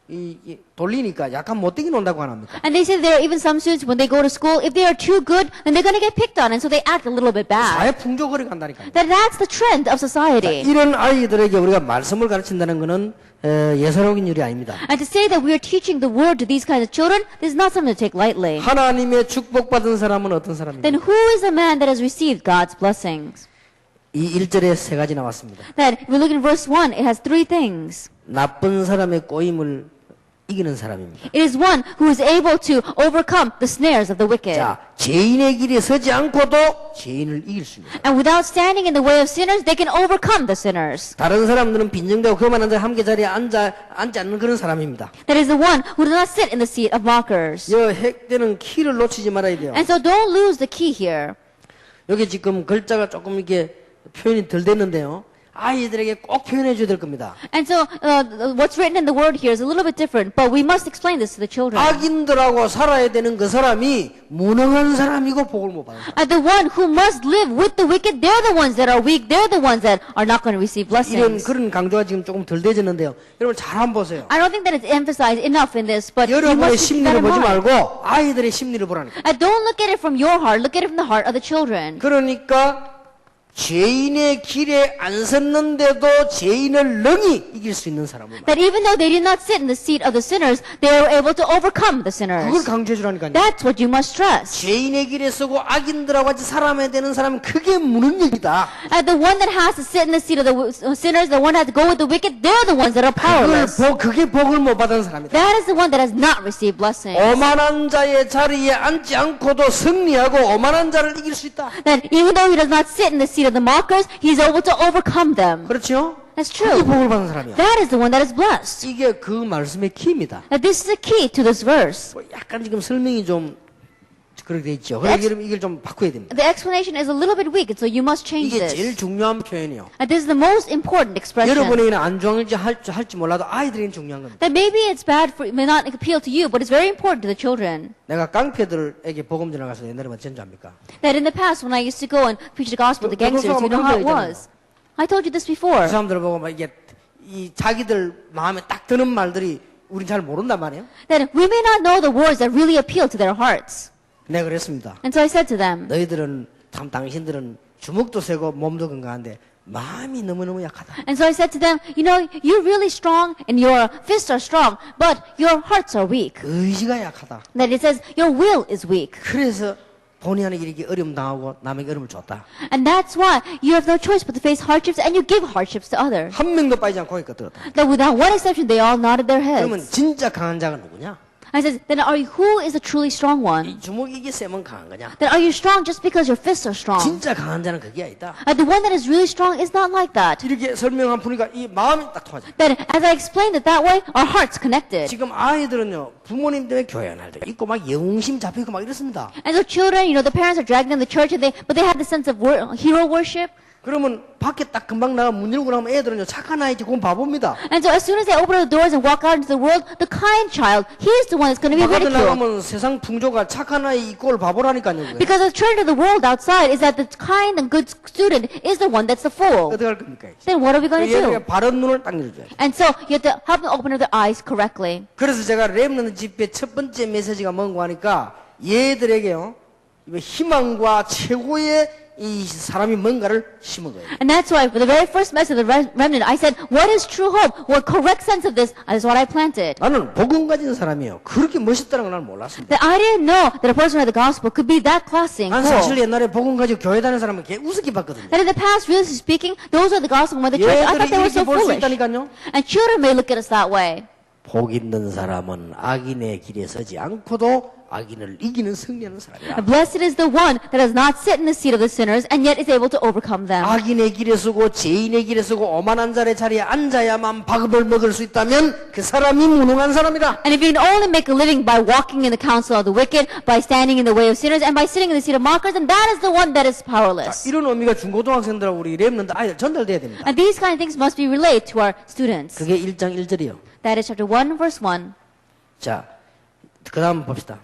이 돌리니까 약간 못되게 논다고 안 합니까? And they say there are even some students, when they go to school, if they are too good, then they're going to get picked on, and so they act a little bit bad. 사회 풍조거리 간다니까요. That's the trend of society. 이런 아이들에게 우리가 말씀을 가르친다는 것은 예사로운 일이 아닙니다. And to say that we are teaching the word to these kinds of children, this is not something to take lightly. 하나님의 축복받은 사람은 어떤 사람입니까? Then who is the man that has received God's blessings? 이 1절에 세 가지 나왔습니다. That if we look in verse 1, it has three things. 나쁜 사람의 꼬임을 이기는 사람입니다. It is one who is able to overcome the snares of the wicked. 자, 죄인의 길에 서지 않고도 죄인을 이길 수 있습니다. And without standing in the way of sinners, they can overcome the sinners. 다른 사람들은 빈정대고 그만 앉아 함께 자리에 앉지 않는 그런 사람입니다. That is the one who does not sit in the seat of mockers. 여 핵되는 키를 놓치지 말아야 돼요. And so don't lose the key here. 여기 지금 글자가 조금 이게 표현이 덜 됐는데요. 아이들에게 꼭 표현해 줘야 될 겁니다. And so what's written in the word here is a little bit different, but we must explain this to the children. 악인들하고 살아야 되는 그 사람이 무능한 사람이고 복을 못 받는 사람. The one who must live with the wicked, they're the ones that are weak. They're the ones that are not going to receive 이런 blessings. 그런 강조가 지금 조금 덜 되졌는데요. 여러분 잘 한번 보세요. I don't think that it's emphasized enough in this, but you 여러분의 must keep that 심리를 in 보지 mind. 말고 아이들의 심리를 보라니까. Don't look at it from your heart. Look at it from the heart of the children. 그러니까 죄인의 길에 안 섰는데도 죄인을 능히 이길 수 있는 사람을 That even though they did not sit in the seat of the sinners, they were able to overcome the 그걸 sinners. 강조해 주라니까요. That's what you must stress. 죄인의 길에 서고 악인들하고 같이 살아야 되는 사람은 그게 무능력이다. The one that has to sit in the seat of the sinners, the one that has to go with the wicked, they're the ones that are powerless. 그게 복을 못 받은 사람이다. That is the one that has not received blessings. 오만한 자의 자리에 앉지 않고도 승리하고 오만한 자를 이길 수 있다. That even though he does not sit in the seat of the mockers, he is able to overcome them. 그렇죠? That's 그게 true. 복을 받은 사람이야. That is the one that is blessed. 이게 그 말씀의 키입니다. That this is the key to this verse. 약간 지금 설명이 좀 그렇게 돼 있죠. 그래서 이걸 좀 바꿔야 됩니다. The explanation is a little bit weak, so you must change 이게 제일 this. 중요한 표현이요. This is the most important expression. 여러분에게는 안 중요할지 할지 몰라도 아이들에게는 중요한 겁니다. That maybe it's bad for, may not appeal to you, but it's very important to the children. 내가 깡패들에게 복음 전하가서 옛날에 어쩐지 압니까? That in the past, when I used to go and preach the gospel to gangsters, you know how it was. I told you this before. 그 사람들을 보고 막 이게 이 자기들 마음에 딱 드는 말들이 우린 잘 모른단 말이에요. That we may not know the words that really appeal to their hearts. 내가 그랬습니다. And so I said to them, 너희들은 참 당신들은 주먹도 세고 몸도 건강한데 마음이 너무너무 약하다. and so I said to them, you know, you're really strong and your fists are strong, but your hearts are weak. 의지가 약하다. That it says your will is weak. 그래서 본의 아니게 이렇게 어려움 당하고 남에게 어려움을 줬다. And that's why you have no choice but to face hardships and you give hardships to others. 한 명도 빠지지 않고 고개 끄덕였다. That without one exception, they all nodded their 그러면 heads. 진짜 강한 자가 누구냐? I said, then who is the truly strong one? 이 주먹이 이게 세면 강한 거냐? Then are you strong just because your fists are strong? 진짜 강한 자는 그게 아니다. The one that is really strong is not like that. 이렇게 설명한 보니까 이 마음이 딱 통하죠. That as I explained it that way, our hearts connected. 지금 아이들은요 부모님 때문에 교회 안 할 때 있고 막 영웅심 잡히고 막 이렇습니다. And so children, you know, the parents are dragging them to church, and but they have the sense of hero worship. 그러면 밖에 딱 금방 나가 문 열고 나면 애들은요 착한 아이지 그건 바보입니다. And so as soon as they open up the doors and walk out into the world, the kind child, he's the one that's going to be 바깥에 ridiculed. 나가면 세상 풍조가 착한 아이 이꼴 바보라니까요. Because the trend of the world outside is that the kind and good student is the one that's the fool. 어떻게 할 겁니까? Then what are we going to 얘들에게 do? 바른 눈을 딱 열어줘야 돼. And so you have to help them open up their eyes correctly. 그래서 제가 렘넌트 집회 첫 번째 메시지가 뭔가 하니까 얘들에게요 희망과 최고의 이 사람이 뭔가를 심은 거예요. And that's why for the very first message of the remnant, I said, what is true hope? What correct sense of this is what I planted. 나는 복음 가진 사람이요. 그렇게 멋있다는 걸 나는 몰랐습니다. That I didn't know that a person who had the gospel could be that classy and 난 cool. 사실 옛날에 복음 가지고 교회 다니는 사람은 개 우습게 봤거든요. That in the past, really speaking, those who had the gospel went to church, I 얘들이 thought they were 이렇게 so 볼 수 foolish. 있다니까요. And children may look at us that way. 복 있는 사람은 악인의 길에 서지 않고도 악인을 이기는 승리하는 사람이야. And blessed is the one that does not sit in the seat of the sinners and yet is able to overcome them. 악인의 길에 서고 죄인의 길에 서고 오만한 자의 자리에 앉아야만 밥을 먹을 수 있다면 그 사람이 무능한 사람이다. And if you can only make a living by walking in the counsel of the wicked, by standing in the way of sinners, and by sitting in the seat of mockers, then that is the one that is powerless. 이런 의미가 중고등학생들하고 우리 렘넌트 아이들 전달돼야 됩니다. And these kind of things must be relayed to our students. 그게 1장 1절이요. That is chapter 1, verse 1. 자, 그 다음 봅시다.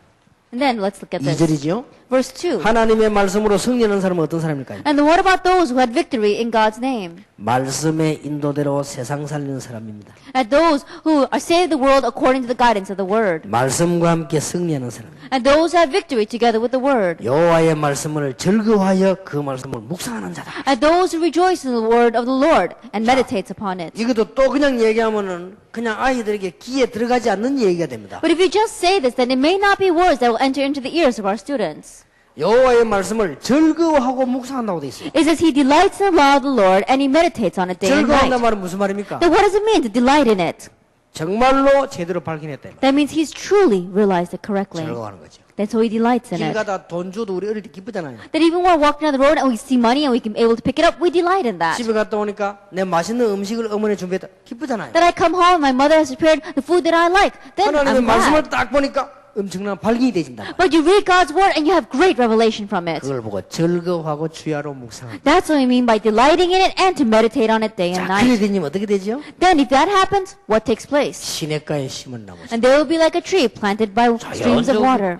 And then let's look at this. 2절이죠. Verse 2. 하나님의 말씀으로 승리하는 사람은 어떤 사람일까요? And then what about those who had victory in God's name? 말씀의 인도대로 세상 살리는 사람입니다. And those who are saved the world according to the guidance of the word. 말씀과 함께 승리하는 사람입니다. And those who have victory together with the word. 여호와의 말씀을 즐거워하여 그 말씀을 묵상하는 자다. And those who rejoice in the word of the Lord and meditates upon it. 이것도 또 그냥 얘기하면은 그냥 아이들에게 귀에 들어가지 않는 얘기가 됩니다. But if you just say this, then it may not be words that will enter into the ears of our students. 여호와의 말씀을 즐거워하고 묵상한다고 돼 있어요. It says he delights in the law of the Lord and he meditates on it day and 즐거워한다는 night. 말은 무슨 말입니까? Then what does it mean to delight in it? 정말로 제대로 발견했다. That means he's truly realized it correctly. 즐거워하는 거죠. That's so he delights in 길 it. 가다 돈 줘도 우리 어릴 때 기쁘잖아요. That even when we're walking down the road and we see money and we can able to pick it up, we delight in that. 집에 갔다 오니까 내 맛있는 음식을 어머니 준비했다. 기쁘잖아요. That I come home, my mother has prepared the food that I like. Then 하나님의 I'm 말씀을 glad. 딱 보니까 엄청난 발견이 되진다. But you read God's word and you have great revelation from it. 그걸 보고 즐거워하고 주야로 묵상한다. That's what I mean by delighting in it and to meditate on it day and 자, 그래 night. 되면 어떻게 되죠? Then if that happens, what takes place? 시냇가에 심은 나무. And they will be like a tree planted by streams of water.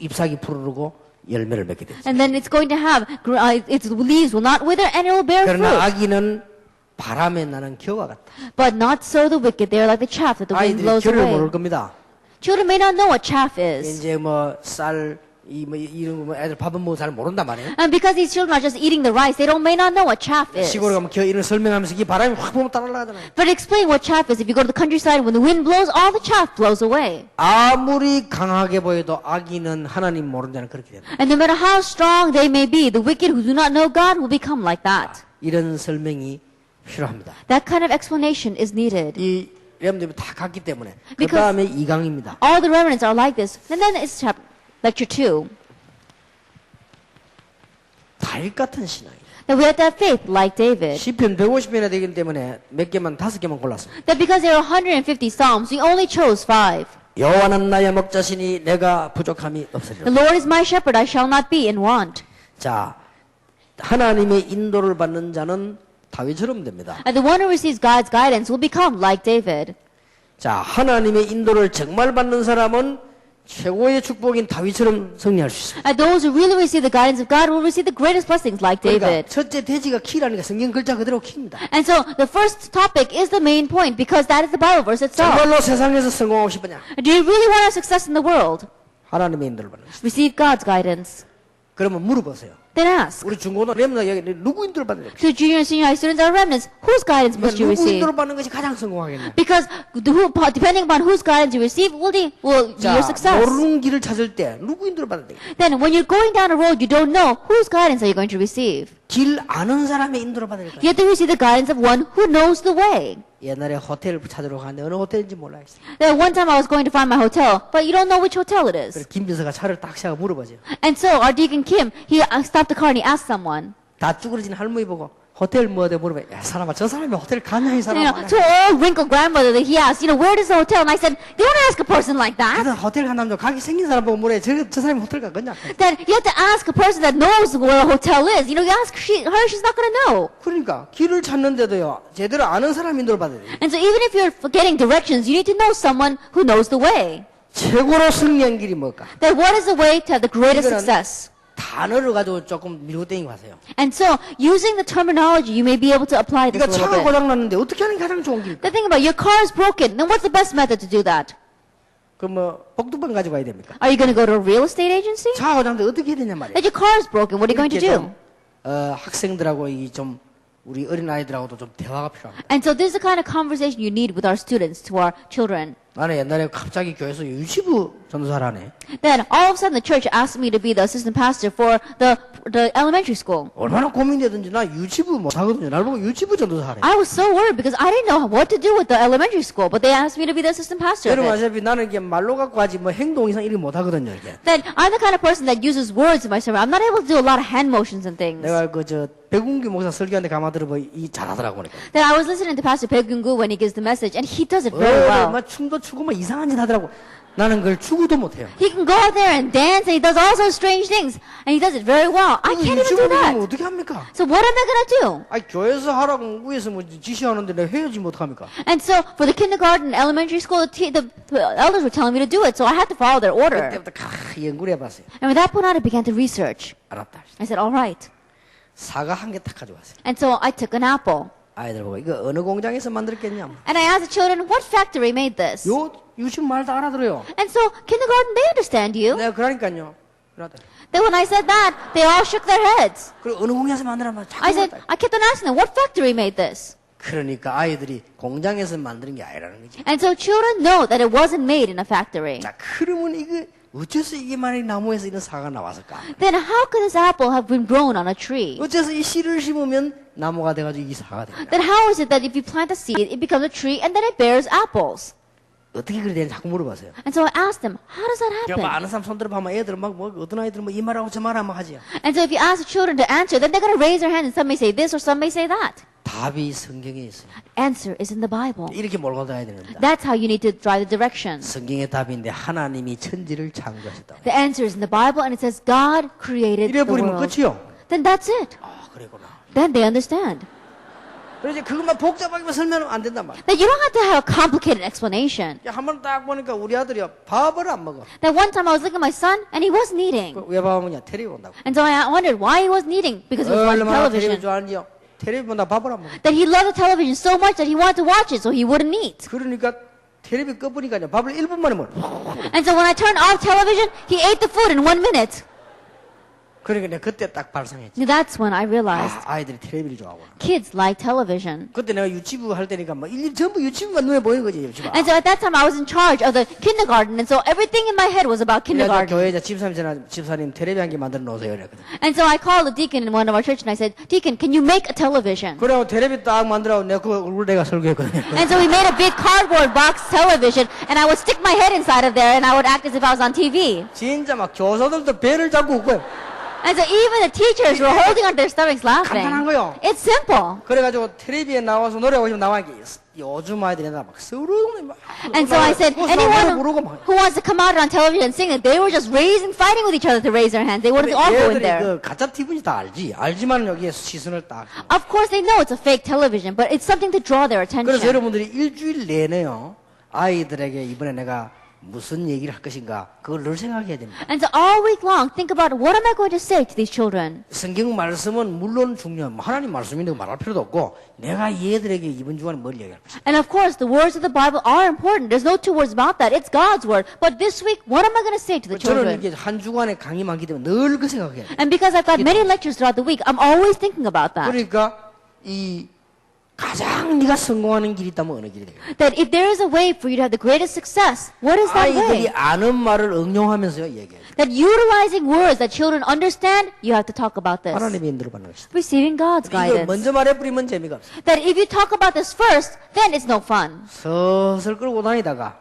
잎사귀 푸르르고 열매를 맺게 되죠. And then it's going to have, its leaves will not wither and it will bear 그러나 fruit. 악인은 바람에 나는 겨와 같다. But not so the wicked. They are like the chaff that the wind 아이들이 blows 겨를 모를 away. 겁니다. Children may not know what chaff is. 이제 이런 거 애들 밥은 뭐 잘 모른단 말이에요. And because these children are just eating the rice, they may not know what chaff is. 시골에 가면 이런 설명하면서 이 바람이 확 보면 따라가잖아요. But explain what chaff is. If you go to the countryside, when the wind blows, all the chaff blows away. 아무리 강하게 보여도 악인은 하나님 모르는 자는 그렇게 된다. And no matter how strong they may be, the wicked who do not know God will become like that. 이런 설명이 필요합니다. That kind of explanation is needed. 이 여러분들이 다 갔기 때문에 그 Because- 다음에 2강입니다. All the remnants are like this. And then it's lecture 2. 다윗 같은 신앙이. That we have to have faith like David. 시편 150편이나 되기 때문에 몇 개만 5개만 골랐습니다. That because there are 150 Psalms, we only chose 5. 여호와는 나의 목자시니 내가 부족함이 없으리라. The Lord is my shepherd, I shall not be in want. 자, 하나님의 인도를 받는 자는 다윗처럼 됩니다. And the one who receives God's guidance will become like David. 자, 하나님의 인도를 정말 받는 사람은 최고의 축복인 다윗처럼 승리할 수 있습니다. And those who really receive the guidance of God will receive the greatest blessings like 그러니까 David. 첫째 돼지가 키라니까 성경 글자 그대로 키입니다. And so the first topic is the main point because that is the Bible verse itself. 정말로 세상에서 성공하고 싶으냐? Do you really want to have success in the world? 하나님의 인도를 받는 것이다. Receive God's guidance. 그러면 물어보세요. Then ask. 우리 중고등 렘너 여기 누구 인도를 받는 것이다. To junior and senior high students are remnants. Whose guidance must you 누구 receive? 인도를 받는 것이 가장 성공하겠냐? Because depending upon whose guidance you receive will be your 자, success. 모르는 길을 찾을 때 누구 인도를 받아야 돼? Then when you're going down a road you don't know, whose guidance are you going to receive? 길 아는 사람의 인도를 받아야 돼. You have to receive the guidance of one who knows the way. 옛날에 호텔 찾으러 가는데 어느 호텔인지 몰라요. Then one time I was going to find my hotel, but you don't know which hotel it is. 그래서 김비서가 차를 딱 세워 물어보죠. And so our deacon Kim, he stopped the car and he asked someone. 다 쭈그러진 할머니 보고 호텔 뭐 어디 물어봐요. 야 사람아 저 사람이 호텔 갔냐 이 You know, 사람아. to an old wrinkled grandmother that he asked, where is the hotel? And I said, don't ask a person like that. 그래서 호텔 간 남자 가기 생긴 사람 보고 물어요. 저 사람이 호텔 갔냐? Then you have to ask a person that knows where a hotel is. You ask her, she's not going to know. 그러니까 길을 찾는데도요 제대로 아는 사람 인도를 받아야 돼요. And so even if you're getting directions, you need to know someone who knows the way. 최고로 승리한 길이 뭘까? Then what is the way to have the greatest 이거는 success? 단어를 가지고 조금 밀고 땡기고 하세요. And so using the terminology, you may be able to apply this 그러니까 a little 차가 bit. 고장 났는데 어떻게 하는 게 가장 좋은 길일까? The thing about your car is broken, then what's the best method to do that? 그 뭐 복두방 가지고 가야 됩니까? Are you going to go to a real estate agency? 차가 고장 났는데 어떻게 해야 되냐 말이에요. That your car is broken, what are you going to 이렇게 do? 좀, 학생들하고 이 좀 우리 어린 아이들하고도 좀 대화가 필요합니다. And so this is the kind of conversation you need with our students, to our children. 나는 옛날에 갑자기 교회에서 유치부 전도사라네. Then all of a sudden the church asked me to be the assistant pastor for the elementary school. 얼마나 고민되든지 나 유치부 못 하거든요. 날 보고 유치부 전도사래. I was so worried because I didn't know what to do with the elementary school, but they asked me to be the assistant pastor of 여러분 it. 아시다시피 나는 이게 말로 갖고 하지 뭐 행동 이상 이렇게 못 하거든요. 이게. Then I'm the kind of person that uses words in my sermon. I'm not able to do a lot of hand motions and things. 내가 백운규 목사 설교하는데 가만 들어봐 이 잘하더라고 그러니까. Then I was listening to Pastor Baek Gung-gu when he gives the message, and he does it very well. 막 춤도 추고 막 이상한 짓 하더라고. 나는 그걸 추구도 못해요. He can go out there and dance, and he does all sorts of strange things, and he does it very well. I can't even do 유치부 that. 어떻게 합니까? So what am I gonna do? 아 교회에서 하라고 위에서 뭐 지시하는데 내가 해야지 못 합니까? And so for the kindergarten, elementary school, the elders were telling me to do it, so I had to follow their order. 그때부터 연구를 해봤어요. And at that point on, I began to research. 알았다. I said, all right. 사과 한 개 딱 가져왔어요. And so I took an apple. 아이들 보고 이거 어느 공장에서 만들었겠냐? And I asked the children, what factory made this? 요 유치부 말 다 알아들어요. And so kindergarten, they understand you. 내가 그러니까요. 그러다. Then when I said that, they all shook their heads. 그리고 어느 공장에서 만들었나 자꾸 I said, 물어봤다. I kept on asking them, what factory made this? 그러니까 아이들이 공장에서 만드는 게 아니라는 거지. And so children know that it wasn't made in a factory. 자, 그러면 이게 어째서 이게 만약 나무에서 이런 사과가 나왔을까? Then how could this apple have been grown on a tree? 어째서 이 씨를 심으면 나무가 돼가지고 이 사과가 되냐? Then how is it that if you plant a seed, it becomes a tree and then it bears apples? 어떻게 그래 되는지 자꾸 물어봤어요. And so I asked them, how does that 야, 뭐 happen? 아는 사람 손 들어보면 애들 막 뭐 어떤 아이들은 뭐 이 말하고 저 말하면 하지. And so if you ask the children to answer, then they're going to raise their hand and some may say this or some may say that. 답이 성경에 있어요. Answer is in the Bible. 이렇게 몰고 다녀야 됩니다. That's how you need to drive the direction. 성경의 답인데 하나님이 천지를 창조하셨다. The answer is in the Bible and it says God created 이래 the 버리면 world. 끝이요. Then that's it. 아, 그래구나. Then they understand. 그래서 그것만 복잡하게 설명하면 안 된단 말이야. That you don't have to have a complicated explanation. 한 번 딱 보니까 우리 아들이 밥을 안 먹어. That one time I was looking at my son and he wasn't eating. 왜 밥 안 먹냐? 텔레비 본다고. And so I wondered why he wasn't eating because he was watching 얼마나 텔레비 television. 좋아하는지요? 텔레비 본다 밥을 안 먹어. That he loved the television so much that he wanted to watch it so he wouldn't eat. 그러니까 텔레비 꺼보니까요. 밥을 1분 만에 먹어. And so when I turned off television, he ate the food in 1 minute. 그러니까 내가 그때 딱 발상했지. That's when I realized 아, 아이들이 텔레비를 좋아하구나. kids like television. 그때 내가 유치부 할 때니까 뭐 일일이 전부 유치부가 눈에 보이는 거지. 유치부. And so at that time I was in charge of the kindergarten and so everything in my head was about 그래서 kindergarten. 교회에서 집사님 텔레비 한 개 만들어 놓으세요. 그랬거든. And so I called the deacon in one of our church and I said, Deacon, can you make a television? 그래고 텔레비 딱 만들어 내가 그 얼굴 내가 설교했거든요. And so we made a big cardboard box television and I would stick my head inside of there and I would act as if I was on TV. 진짜 막 교사들도 배를 잡고 웃고요. And so even the teachers were holding on to their stomachs laughing. 간단한 거요. It's simple. 그래가지고 텔레비에 나와서 노래하고 싶으면 나와 요즘 아이들이 막 서로 막 And so I said, anyone 부르고 막. who wants to come out on television and sing it, they were just fighting with each other to raise their hands. They wouldn't all go in 얘들이 there. 그 가짜 TV인지 다 알지만 여기에 시선을 딱. Of course they know it's a fake television, but it's something to draw their 그래서 attention. 여러분들이 일주일 내내요 아이들에게 이번에 내가 무슨 얘기를 할 것인가 그걸 늘 생각해야 됩니다. And so all week long, think about what am I going to say to these children? 성경 말씀은 물론 중요한 하나님 말씀인데 말할 필요도 없고 내가 얘들에게 이번 주간에 뭘 얘기할 것인가. And of course, the words of the Bible are important. There's no two words about that. It's God's word. But this week, what am I going to say to the 저는 children? 이게 한 주간에 강의 많기 때문에 늘 그 생각해야 돼요. And because I've got many lectures throughout the week, I'm always thinking about that. 그러니까 이 가장 네가 성공하는 길이 있다면 어느 길이 돼요? That if there is a way for you to have the greatest success, what is that 아이들이 way? 아는 말을 응용하면서 얘기해요. That utilizing words that children understand, you have to talk about this. 하나님의 인도를 받는 것이다. Receiving God's 이거 guidance. 먼저 말해버리면 재미가 없어. That if you talk about this first, then it's no fun. 서슬 끌고 다니다가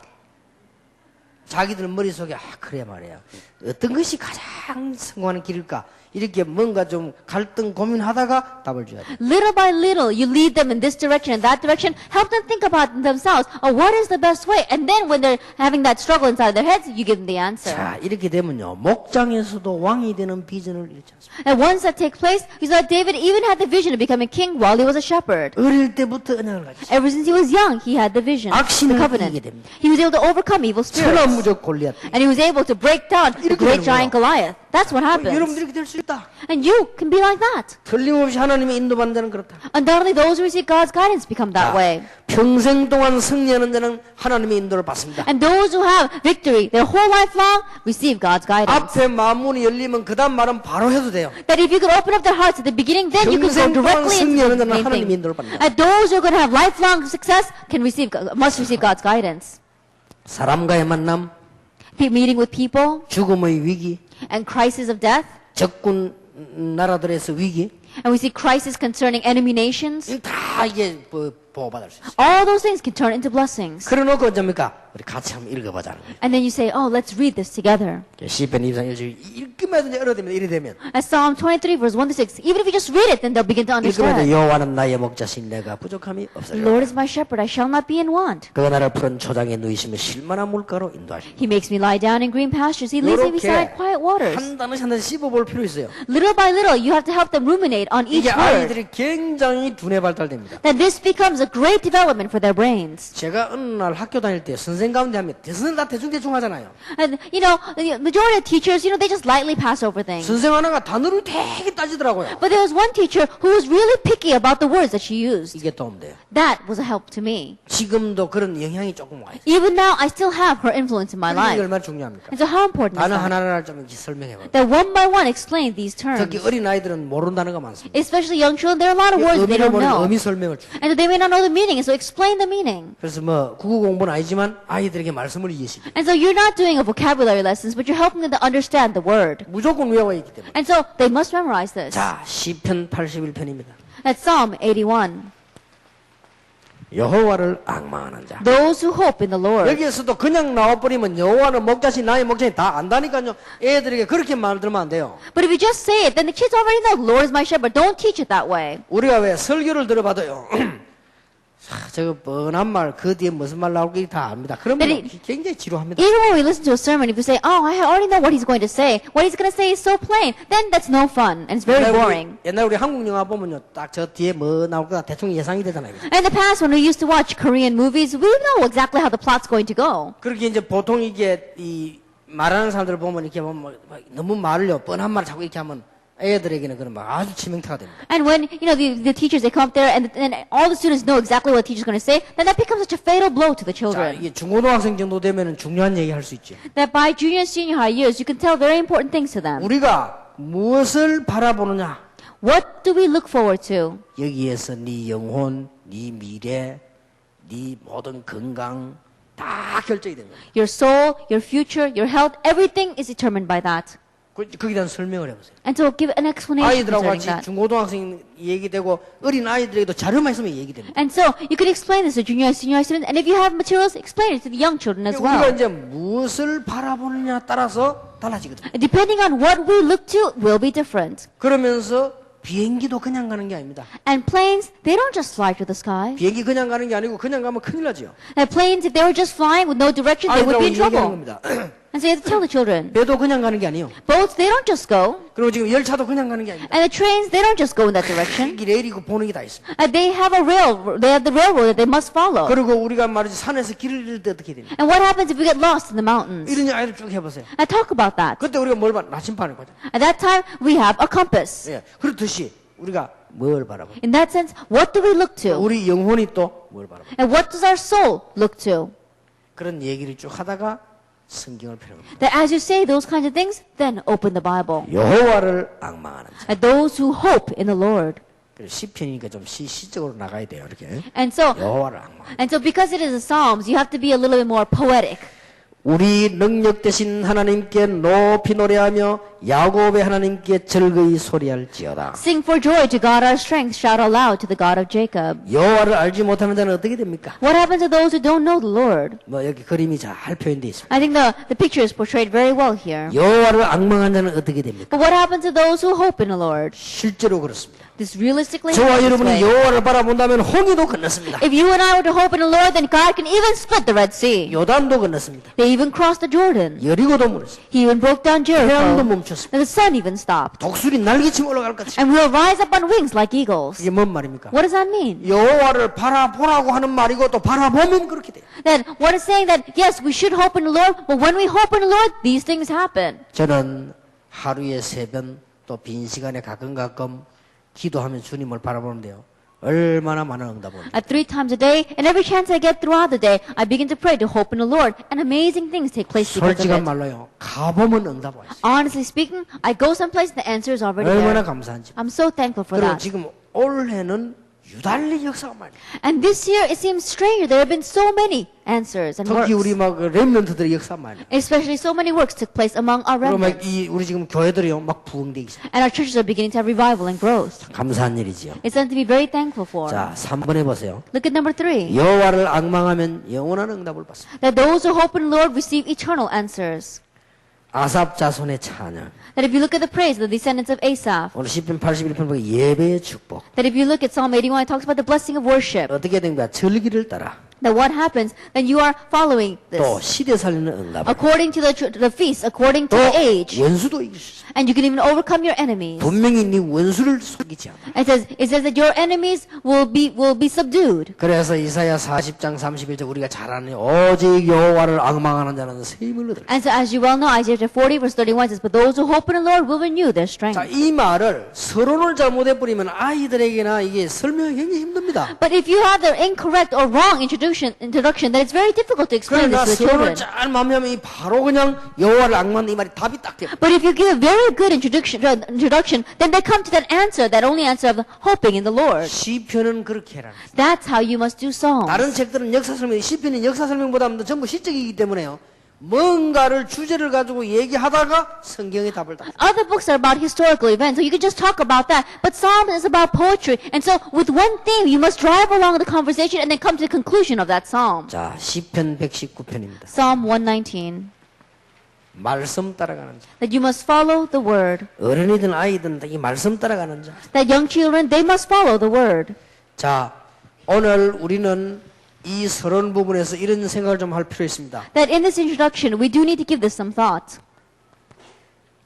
자기들 머릿속에 그래 말이야. 어떤 것이 가장 성공하는 길일까? 이렇게 뭔가 좀 갈등 고민하다가 답을 줘야 돼. Little by little, you lead them in this direction and that direction. Help them think about themselves. Oh, what is the best way? And then when they're having that struggle inside their heads, you give them the answer. 자, 이렇게 되면요. 목장에서도 왕이 되는 비전을 잃지 않습니다. And once that takes place, you saw that David even had the vision of becoming king while he was a shepherd. 어릴 때부터 언약을 가지고 Ever since he was young, he had the vision, the 악신을 covenant. 이기게 됩니다. He was able to overcome evil spirits. 천하무적 골리앗. And he was able to break down the 이렇게 great 되는 giant Goliath. That's what 여러분들 happens. 이렇게 될 수 있다. And you can be like that. 틀림없이 하나님의 인도받는 자는 그렇다. Undoubtedly, those who receive God's guidance become that way. 평생 동안 승리하는 자는 하나님의 인도를 받습니다. And those who have victory their whole life long receive God's guidance. 앞에 마음문이 열리면 그 다음 말은 바로 해도 돼요. That if you could open up their hearts at the beginning, then you can go 평생 동안 directly into 승리하는 the 자는 main 하나님의 thing. 인도를 받는다. And those who are going to have lifelong success must receive God's guidance. 사람과의 만남, Meeting with people 죽음의 위기, and crisis of death. 적군 나라들에서 위기, And we see crisis concerning enemy nations. 이거 다 이게 보호받을 수 있어요. All those things can turn into blessings. 그래놓고 어쩝니까? 우리 같이 한번 읽어보자는 거예요. And then you say, oh, let's read this together. 시편 2장 1절 읽기만 해도 어려되면 이래 되면 As Psalm 23 verse 1 to 6. Even if you just read it, then they'll begin to 읽기만 해도 understand. 여호와는 나의 목자신 내가 부족함이 The 없으리라. Lord is my shepherd, I shall not be in want. 그가 나를 푸른 초장에 누이시며 실만한 물가로 인도하시니 He makes me lie down in green pastures. He leads me beside quiet waters. 한 단어씩 한 단어씩 씹어볼 필요 있어요. Little by little, you have to help them ruminate on each 이게 word. 아이들이 굉장히 두뇌 발달됩니다. Then this becomes a great development for their brains. 제가 어느 날 학교 다닐 때 선생 가운데 하면 선생들 다 대충대충 하잖아요. And, you know, the majority of teachers, they just lightly pass over things. 선생 하나가 단어를 되게 따지더라고요. But there was one teacher who was really picky about the words that she used. 이게 도움돼요. That was a help to me. 지금도 그런 영향이 조금 와 있어요. Even now, I still have her influence in my 이게 life. 얼마나 중요합니까? And so how important is 단어 that? 하나하나 좀 이렇게 설명해봐요. That one by one explain these terms. 특히 어린 아이들은 모르는 단어가 많습니다. Especially young children, there are a lot of words that they 의미를 don't 모르는 know. 의미 설명을 주. And they may not know the meaning, and so explain the meaning. 그래서 뭐 국어 공부는 아니지만 아이들에게 말씀을 이해시키. And so you're not doing a vocabulary lessons, but you're helping them to understand the word. 무조건 외워야 있기 때문에. And so they must memorize this. 자, 시편 81편입니다. That's Psalm 81. 여호와를 앙망하는 자. Those who hope in the Lord. 여기에서도 그냥 나와버리면 여호와는 목자신 나의 목자신 다 안다니까요. 애들에게 그렇게 말들면 안 돼요. But if you just say it, then the kids already know, Lord is my shepherd. Don't teach it that way. 우리가 왜 설교를 들어봐도요. 저거 뻔한 말, 그 뒤에 무슨 말 나올지 다 압니다. 그러면 굉장히 지루합니다. Even when we listen to a sermon, if you say, oh, I already know what he's going to say, what he's going to say is so plain, then that's no fun, and it's very boring. 옛날 우리 한국 영화 보면요. 딱 저 뒤에 뭐 나올 거다 대충 예상이 되잖아요. In the past, when we used to watch Korean movies, we know exactly how the plot's going to go. 그렇게 이제 보통 이게 이 말하는 사람들 보면 이렇게 보면 너무 말을요. 뻔한 말 자꾸 이렇게 하면 애들에게는 그런 막 아주 치명타가 됩니다. And when, you know, the teachers, they come up there and all the students know exactly what the teacher's going to say, then that becomes such a fatal blow to the 자, children. 이게 중고등학생 정도 되면은 중요한 얘기 할 수 있죠. That by junior and senior high years, you can tell very important things to them. 우리가 무엇을 바라보느냐? What do we look forward to? 여기에서 네 영혼, 네 미래, 네 모든 건강 다 결정이 됩니다. Your soul, your future, your health, everything is determined by that. 거기에 대한 설명을 해보세요. And so give an explanation 아이들하고 concerning 같이 that. 중고등학생 얘기되고 어린 아이들에게도 자료만 있으면 얘기됩니다. And so you can explain this to junior and senior high students, and if you have materials, explain it to the young children as 우리가 well. 이제 무엇을 바라보느냐 따라서 달라지거든요. Depending on what we look to will be different. 그러면서 비행기도 그냥 가는 게 아닙니다. And planes, they don't just fly to the sky. 비행기 그냥 가는 게 아니고 그냥 가면 큰일 나죠. And planes, if they were just flying with no direction, they would 아이들하고 be in 얘기하는 trouble. 겁니다. And so you have to tell the children. 배도 그냥 가는 게 아니에요. Boats, they don't just go. 그리고 지금 열차도 그냥 가는 게 아닙니다. And the trains, they don't just go in that direction. 이 레일이고 보는 게 다 있습니다. They have they have the railroad that they must follow. 그리고 우리가 말이지 산에서 길을 잃을 때 어떻게 됩니까? And what happens if we get lost in the mountains? 이런 이야기를 쭉 해보세요. I talk about that. 그때 우리가 뭘 봐? 나침반을 보자. At that time, we have a compass. 예, 그렇듯이 우리가 뭘 바라봐? In that sense, what do we look to? 우리 영혼이 또 뭘 바라봐? And what does our soul look to? 그런 얘기를 쭉 하다가 성경을 펴는 겁니다. That as you say those kinds of things, then open the Bible. 여호와를 앙망하는 자. And those who hope in the Lord. 시편이니까 좀 시적으로 나가야 돼요. 이렇게. And so, 여호와를 앙망. because it is the Psalms, you have to be a little bit more poetic. 우리 능력 되신 하나님께 높이 노래하며 야곱의 하나님께 즐거이 소리할지어다. Sing for joy to God our strength, shout aloud to the God of Jacob. 여호와를 알지 못하는 자는 어떻게 됩니까? What happens to those who don't know the Lord? 뭐 여기 그림이 잘 표현되어 있습니다. I think the picture is portrayed very well here. 여호와를 앙망한 자는 어떻게 됩니까? But what happens to those who hope in the Lord? 실제로 그렇습니다. This realistically 저와 happens this 여러분이 way. 여호와를 바라본다면 홍해도 건넜습니다. If you and I were to hope in the Lord, then God can even split the Red Sea. 요단도 건넜습니다. They even crossed the Jordan. 여리고도 물었습니다. He even broke down 태양도 Jericho. 멈췄습니다. And the sun even stopped. 독수리 날개치며 올라갈 것 같습니다. And we'll rise up on wings like eagles. 이게 뭔 말입니까? What does that mean? 여호와를 바라보라고 하는 말이고 또 바라보면 그렇게 돼요. That what is saying that yes, we should hope in the Lord, but when we hope in the Lord, these things happen. 저는 하루에 3번 또 빈 시간에 가끔 기도하면 주님을 바라보는데요. 얼마나 많은 응답을 옵니다. 3 times a day, and every chance I get throughout the day, I begin to pray to hope in the Lord, and amazing things take place because of 솔직한 it. 말로요. 가보면 응답 와 있어요. Honestly speaking, I go someplace, the answer is already 얼마나 there. 감사한지. I'm so thankful for 그리고 that. 지금 올해는 유달리 역사가 많아요. And this year, it seems stranger. There have been so many answers and 특히 우리 works. 막 렘넌트들의 역사 많아요. Especially so many works took place among our 그리고 막 remnants. 우리 지금 교회들이요 막 부흥되기 시작. And our churches are beginning to have revival and growth. 감사한 일이지요. It's something to be very thankful for. 자, 3번에 보세요. Look at number 3. 여호와를 앙망하면 영원한 응답을 받습니다. That those who hope in the Lord receive eternal answers. 아삽 자손의 찬양. That if you look at the praise of the descendants of Asaph, 오늘 시편 81편 보기 예배의 축복. that if you look at Psalm 81, it talks about the blessing of worship. 어떻게 된가? 절기를 따라 That what happens, then you are following 또 this. 시대 살리는 응답. According to the feast, according 또 to the age. 원수도 이길 수 있어. And you can even overcome your enemies. 분명히 네 원수를 속이지 않아. It says that your enemies will be subdued. 그래서 이사야 40장 31절 우리가 잘 아는 오직 여호와를 앙망하는 자는 새 힘을 얻으리라. And so as you well know, Isaiah 40 verse 31 says, but those who hope in the Lord will renew their strength. 자, 이 말을 서론을 잘못해 버리면 아이들에게나 이게 설명이 굉장히 힘듭니다. But if you have the incorrect or wrong introduction, then it's very difficult to explain 그러나 this to the 서론을 children. 잘 마음하면 이 바로 그냥 여호와를 앙망하는 이 말이 답이 딱 돼요. But if you give a very good introduction, then they come to that answer, that only answer of hoping in the Lord. 시편은 그렇게 해라. That's how you must do Psalms. 다른 책들은 역사 설명, 시편은 역사 설명보다는 전부 시적이기 때문에요. 뭔가를 주제를 가지고 얘기하다가 성경의 답을 다. Other books are about historical events, so you can just talk about that. But Psalms is about poetry, and so with one theme, you must drive along the conversation and then come to the conclusion of that psalm. 자, 시편 119편입니다. Psalm 119. 말씀 따라가는 자. That you must follow the word. 어른이든 아이든 이 말씀 따라가는 자. That young children, they must follow the word. 자, 오늘 우리는 이 서론 부분에서 이런 생각을 좀 할 필요 있습니다. That in this introduction, we do need to give this some thought.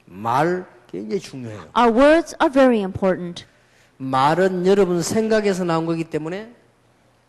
말 굉장히 중요해요. Our words are very important. 말은 여러분 생각에서 나온 거기 때문에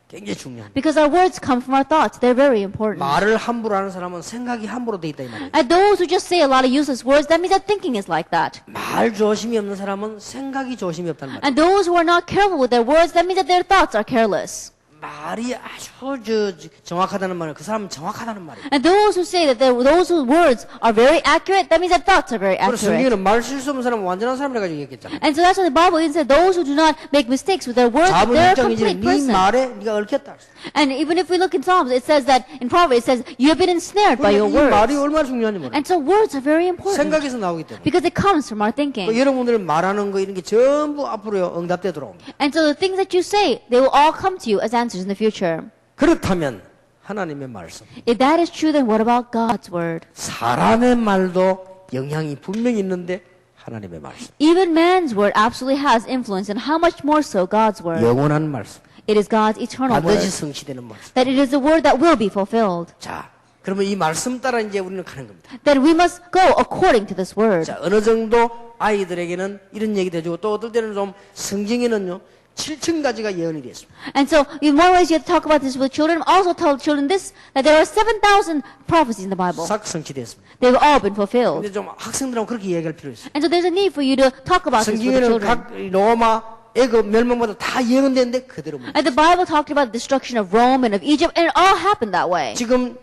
굉장히 중요합니다. Because our words come from our thoughts. They're very important. 말을 함부로 하는 사람은 생각이 함부로 돼 있다 이 말이에요. And those who just say a lot of useless words, that means that thinking is like that. 말 조심이 없는 사람은 생각이 조심이 없다는 말이에요. And those who are not careful with their words, that means that their thoughts are careless. 말이 아주 정확하다는 말은 그 사람은 정확하다는 말이에요. And those who say that those whose words are very accurate, that means that thoughts are very 그래서 accurate. 성경에는 말 실수 없는 사람은 완전한 사람이라 가지고 얘기했잖아요. And so that's why the Bible even said those who do not make mistakes with their words, 자문 they're a 1장이지 complete 네 person. 말에 네가 얽혔다. And even if we look in Psalms, it says that in Proverbs, it says you have been ensnared by your 이 말이 words. 얼마나 중요한지 모르겠어요. And so words are very important 생각에서 나오기 때문에. because it comes from our 그 thinking. 여러분들 말하는 거 이런 게 전부 앞으로 응답돼 들어옵니다. And so the things that you say, they will all come to you as answers in the future. 그렇다면 하나님의 말씀, If that is true, then what about God's word? 사람의 말도 영향이 분명히 있는데 하나님의 말씀, Even man's word absolutely has influence, and how much more so God's word? 영원한 말씀, It is God's eternal 반드시 word. 성취되는 말씀. That it is the word that will be fulfilled. 자, 그러면 이 말씀 따라 이제 우리는 가는 겁니다. Then we must go according to this word. 자, 어느 정도 아이들에게는 이런 얘기도 해주고 또 어떨 때는 좀 성경에는요 7,000가지가 예언이 되어 있습니다. And so, in one way, you have to talk about this with children. Also, tell children this: that there are 7,000 prophecies in the Bible. 싹 성취되었습니다. They've all been fulfilled. 근데 좀 학생들하고 그렇게 이야기할 필요 있어요. And so, there's a need for you to talk about this with the 성경에는 children. 각 로마, 애굽 멸망보다 다 예언되는데 그대로 못. And the Bible talked about the destruction of Rome and of Egypt, and it all happened that way. 지금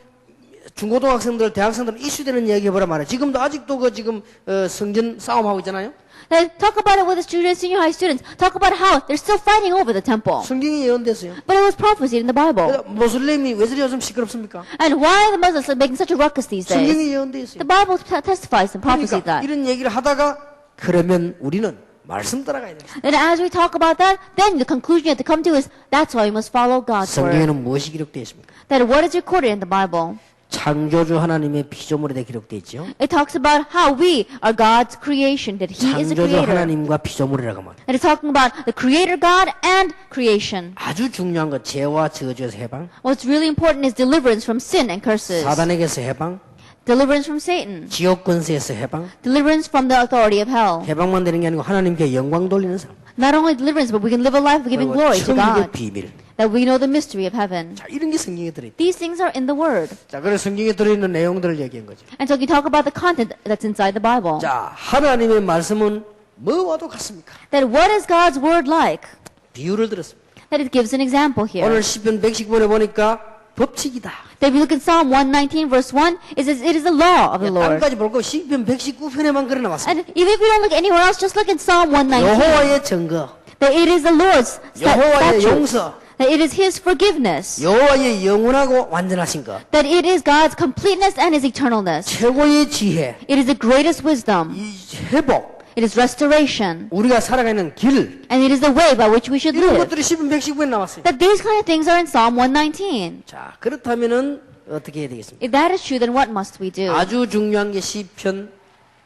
중고등학생들, 대학생들은 이슈되는 이야기 해보라 말이에요. 지금도 아직도 그 지금 성전 싸움하고 있잖아요. Now, talk about it with the students, senior high students. Talk about how they're still fighting over the temple. 성경이 예언됐어요. But it was prophesied in the Bible. 그래서 모슬렘이 왜 저리 요즘 시끄럽습니까? And why are the Muslims making such a ruckus these days? 성경이 예언돼 있어요. The Bible testifies and prophesied 그러니까 that. 이런 얘기를 하다가 그러면 우리는 말씀 따라가야 돼요. And as we talk about that, then the conclusion you have to come to is that's why we must follow God's word. 성경에는 무엇이 기록되어 있습니까? That what is recorded in the Bible. 창조주 하나님의 피조물에 대해 기록되어 있죠. It talks about how we are God's creation, that He is the 창조주 creator. 하나님과 피조물이라고 말합니다. And it's talking about the creator God and creation. 아주 중요한 것 죄와 저주에서 해방, What's really important is deliverance from sin and curses. 사단에게서 해방, Deliverance from Satan. 지옥 권세에서 해방. Deliverance from the authority of hell. 해방만 되는 게 아니고 하나님께 영광 돌리는 사람. Not only deliverance, but we can live a life of giving 그리고 glory to 천국의 God. 비밀. That we know the mystery of heaven. 자, 이런 게 성경에 들어있다. These things are in the Word. 자, 그래서 성경에 들어있는 내용들을 얘기한 거죠. And so you talk about the content that's inside the Bible. 자, 하나님의 말씀은 뭐와도 같습니까? That what is God's Word like? 비유를 들었습니다. That it gives an example here. 오늘 시편 110번에 보니까 법칙이다. That if you look at Psalm 119 verse 1, it says it is the law of the Lord. 땅까지 볼 거 시편 119편에만 그래 나왔습니다. And even if you don't look anywhere else, just look at Psalm 119. 여호와의 증거, That it is the Lord's 여호와의 statutes. 용서, That it is His forgiveness. 여호와의 영원하고 완전하신 것, That it is God's completeness and His eternalness. 최고의 지혜, It is the greatest wisdom. 이 회복, It is restoration. 우리가 살아가는 길, And it is the way by which we should 이런 live. 것들이 시편 119편에 나왔어요. That these kind of things are in Psalm 119. 자, 그렇다면은 어떻게 해야 되겠습니까? If that is true, then what must we do? 아주 중요한 게 시편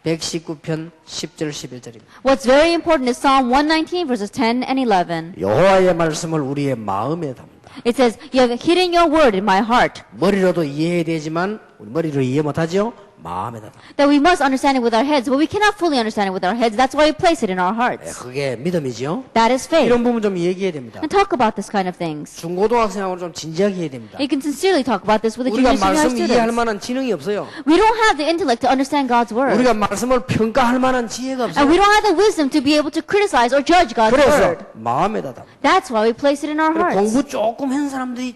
119편 10절 11절입니다. What's very important is Psalm 119 verses 10 and 11. 여호와의 말씀을 우리의 마음에 담다. It says, "You have hidden your word in my heart." 머리로도 이해해야 되지만 우리 머리로 이해 못하죠. 마음에 담다. That we must understand it with our heads, but we cannot fully understand it with our heads. That's why we place it in our hearts. 그게 믿음이죠. That is faith. 이런 부분 좀 얘기해야 됩니다. And talk about this kind of things. 중고등학생하고 좀 진지하게 해야 됩니다. You can sincerely talk about this with the 우리가 junior senior 말씀 이해할 students. 만한 지능이 없어요. We don't have the intellect to understand God's word. 우리가 말씀을 평가할 만한 지혜가 And we 없어요. don't have the wisdom to be able to criticize or judge God's 그래서 word. 마음에다 담다. That's why we place it in our hearts. 공부 조금 한 사람들이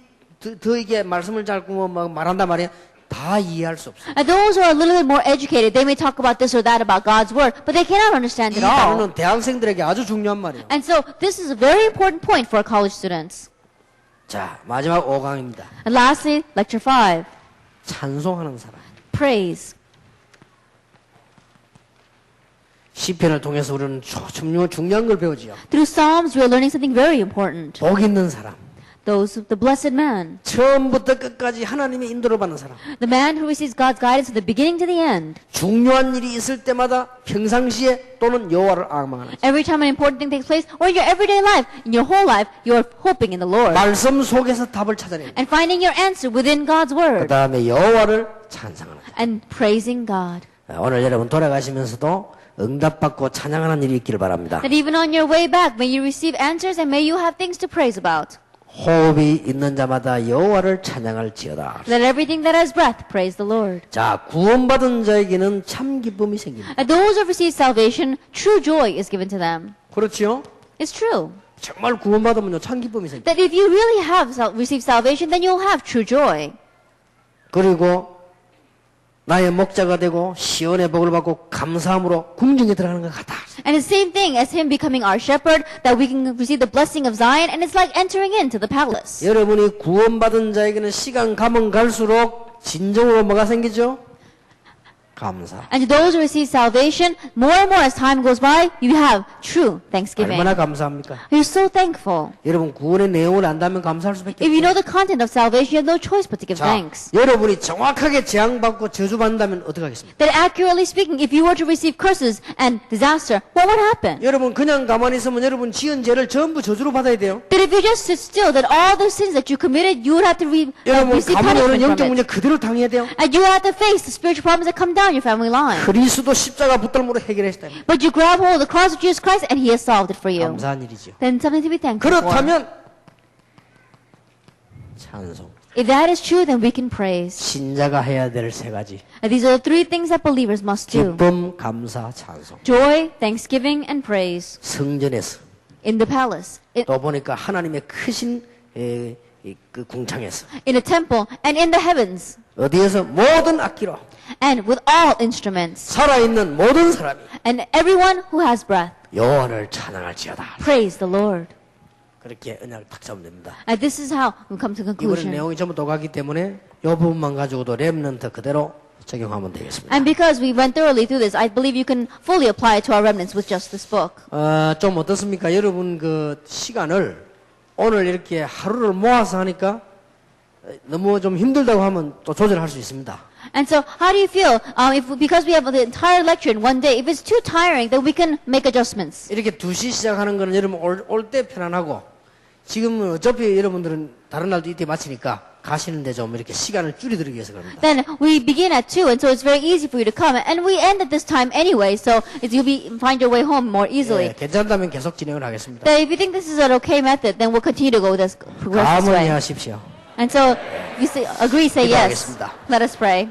더 이게 말씀을 잘 꾸며 막 말한단 말이야. 다 이해할 수 없어요. And those who are a little bit more educated, they may talk about this or that about God's word, but they cannot understand 이 it all. 단어는 대학생들에게 아주 중요한 말이에요. And so this is a very important point for our college students. 자, 마지막 5강입니다. And lastly, lecture 5, 찬송하는 사람. praise. 시편을 통해서 우리는 중요한 걸 배우지요. Through Psalms, we are learning something very important. 복 있는 사람. Those, the blessed man, 처음부터 끝까지 하나님의 인도를 받는 사람. the man who receives God's guidance from the beginning to the end. 중요한 일이 있을 때마다 평상시에 또는 여호와를 앙망하는 사람. Every time an important thing takes place, or in your everyday life, in your whole life, you are hoping in the Lord. 말씀 속에서 답을 찾아내는. And finding your answer within God's 그 word. 다음에 여호와를 찬양하는. And praising God. 오늘 여러분 돌아가시면서도 응답받고 찬양하는 일이 있기를 바랍니다. That even on your way back, may you receive answers and may you have things to praise about. 호흡이 있는 자마다 여호와를 찬양할지어다. Let everything that has breath praise the Lord. 자, 구원받은 자에게는 참 기쁨이 생깁니다. And those who have received salvation, true joy is given to them. 그렇죠? It's true. 정말 구원받으면요 참 기쁨이 생깁니다. That if you really have received salvation, then you'll have true joy. 그리고 나의 목자가 되고 시온의 복을 받고 감사함으로 궁정에 들어가는 것 같다. And the same thing as him becoming our shepherd, that we can receive the blessing of Zion, and it's like entering into the palace. 감사. And to those who receive salvation, more and more as time goes by, you have true thanksgiving. 얼마나 감사합니까? You're so thankful. 여러분 구원의 내용을 안다면 감사할 수밖에 If you know 없어요. the content of salvation, you have no choice but to give 자, thanks. 여러분이 정확하게 재앙받고 저주받는다면 어떻게 하겠습니까? That accurately speaking, if you were to receive curses and disaster, what would happen? 여러분 그냥 가만히 있으면 여러분 지은 죄를 전부 저주로 받아야 돼요. That if you just sit still, that all the sins that you committed, you would have to 여러분 receive 가문에 오는 punishment 영적 from 문제 it. 그대로 당해야 돼요. And you would have to face the spiritual problems that come down your family line. 그리스도 십자가 붙들므로 해결했다. But you grab hold of the cross of Jesus Christ and He has solved it for you. 감사한 일이죠. Then something to be thankful for. 그렇다면 찬송. If that is true, then we can praise. 신자가 해야 될 세 가지. And these are the three things that believers must do. 기쁨, 감사, 찬송. Joy, thanksgiving, and praise. 성전에서 In the palace, 또 보니까 하나님의 크신 그 궁창에서 in a temple, and in the heavens. 어디에서 모든 악기로 And with all instruments. 살아있는 모든 사람이 And everyone who has breath. 여호와를 찬양할지어다. Praise the Lord. 그렇게 언약을 탁 잡으면 됩니다. And this is how we come to 이번에 conclusion. 내용이 전부 녹았기 때문에 이 부분만 가지고도 렘넌트 그대로 적용하면 되겠습니다. And because we went thoroughly through this, I believe you can fully apply it to our remnants with just this book. 좀 어떻습니까? 여러분 그 시간을 오늘 이렇게 하루를 모아서 하니까 너무 좀 힘들다고 하면 또 조절할 수 있습니다. And so, how do you feel because we have the entire lecture in one day? If it's too tiring, then we can make adjustments. 이렇게 2시 시작하는 거는 여러분 올 때 편안하고 지금은 어차피 여러분들은 다른 날도 이때 마치니까 가시는데 좀 이렇게 시간을 줄여드리기 위해서 그럽니다. Then we begin at 2, and so it's very easy for you to come. And we end at this time anyway, so you'll find your way home more easily. 예, 괜찮다면 계속 진행을 하겠습니다. Then if you think this is an okay method, then we'll continue to go this progress this way. 감언하십시오. And so, if you agree, say yes. 기도하겠습니다. Let us pray.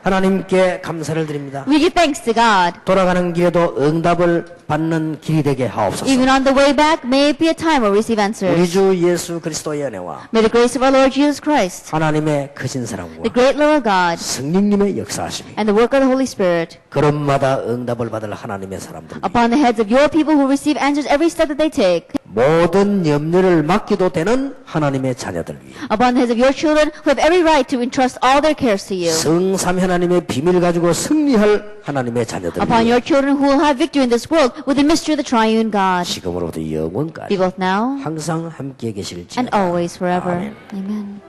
하나님께 감사를 드립니다. We give thanks to God. 돌아가는 길에도 응답을 받는 길이 되게 하옵소서. Even on the way back, may it be a time where we receive 우리 answers. 주 예수 그리스도의 은혜와 May the grace of our Lord Jesus Christ, 하나님의 크신 사랑과 the great love of God, 성령님의 역사하심이 and the work of the Holy Spirit 걸음마다 응답을 받을 하나님의 사람들 upon the heads of your people who receive answers every step that they take, 모든 염려를 맡기도 되는 하나님의 자녀들 위해 upon the heads of your children who have every right to entrust all their cares to you, 성삼 하나님의 비밀을 가지고 승리할 하나님의 자녀들 upon 위해 your children who will have victory in this world with the mystery of the triune God, 지금으로부터 영원까지 be both now 항상 함께 계실지어다. and always forever. 아멘. Amen.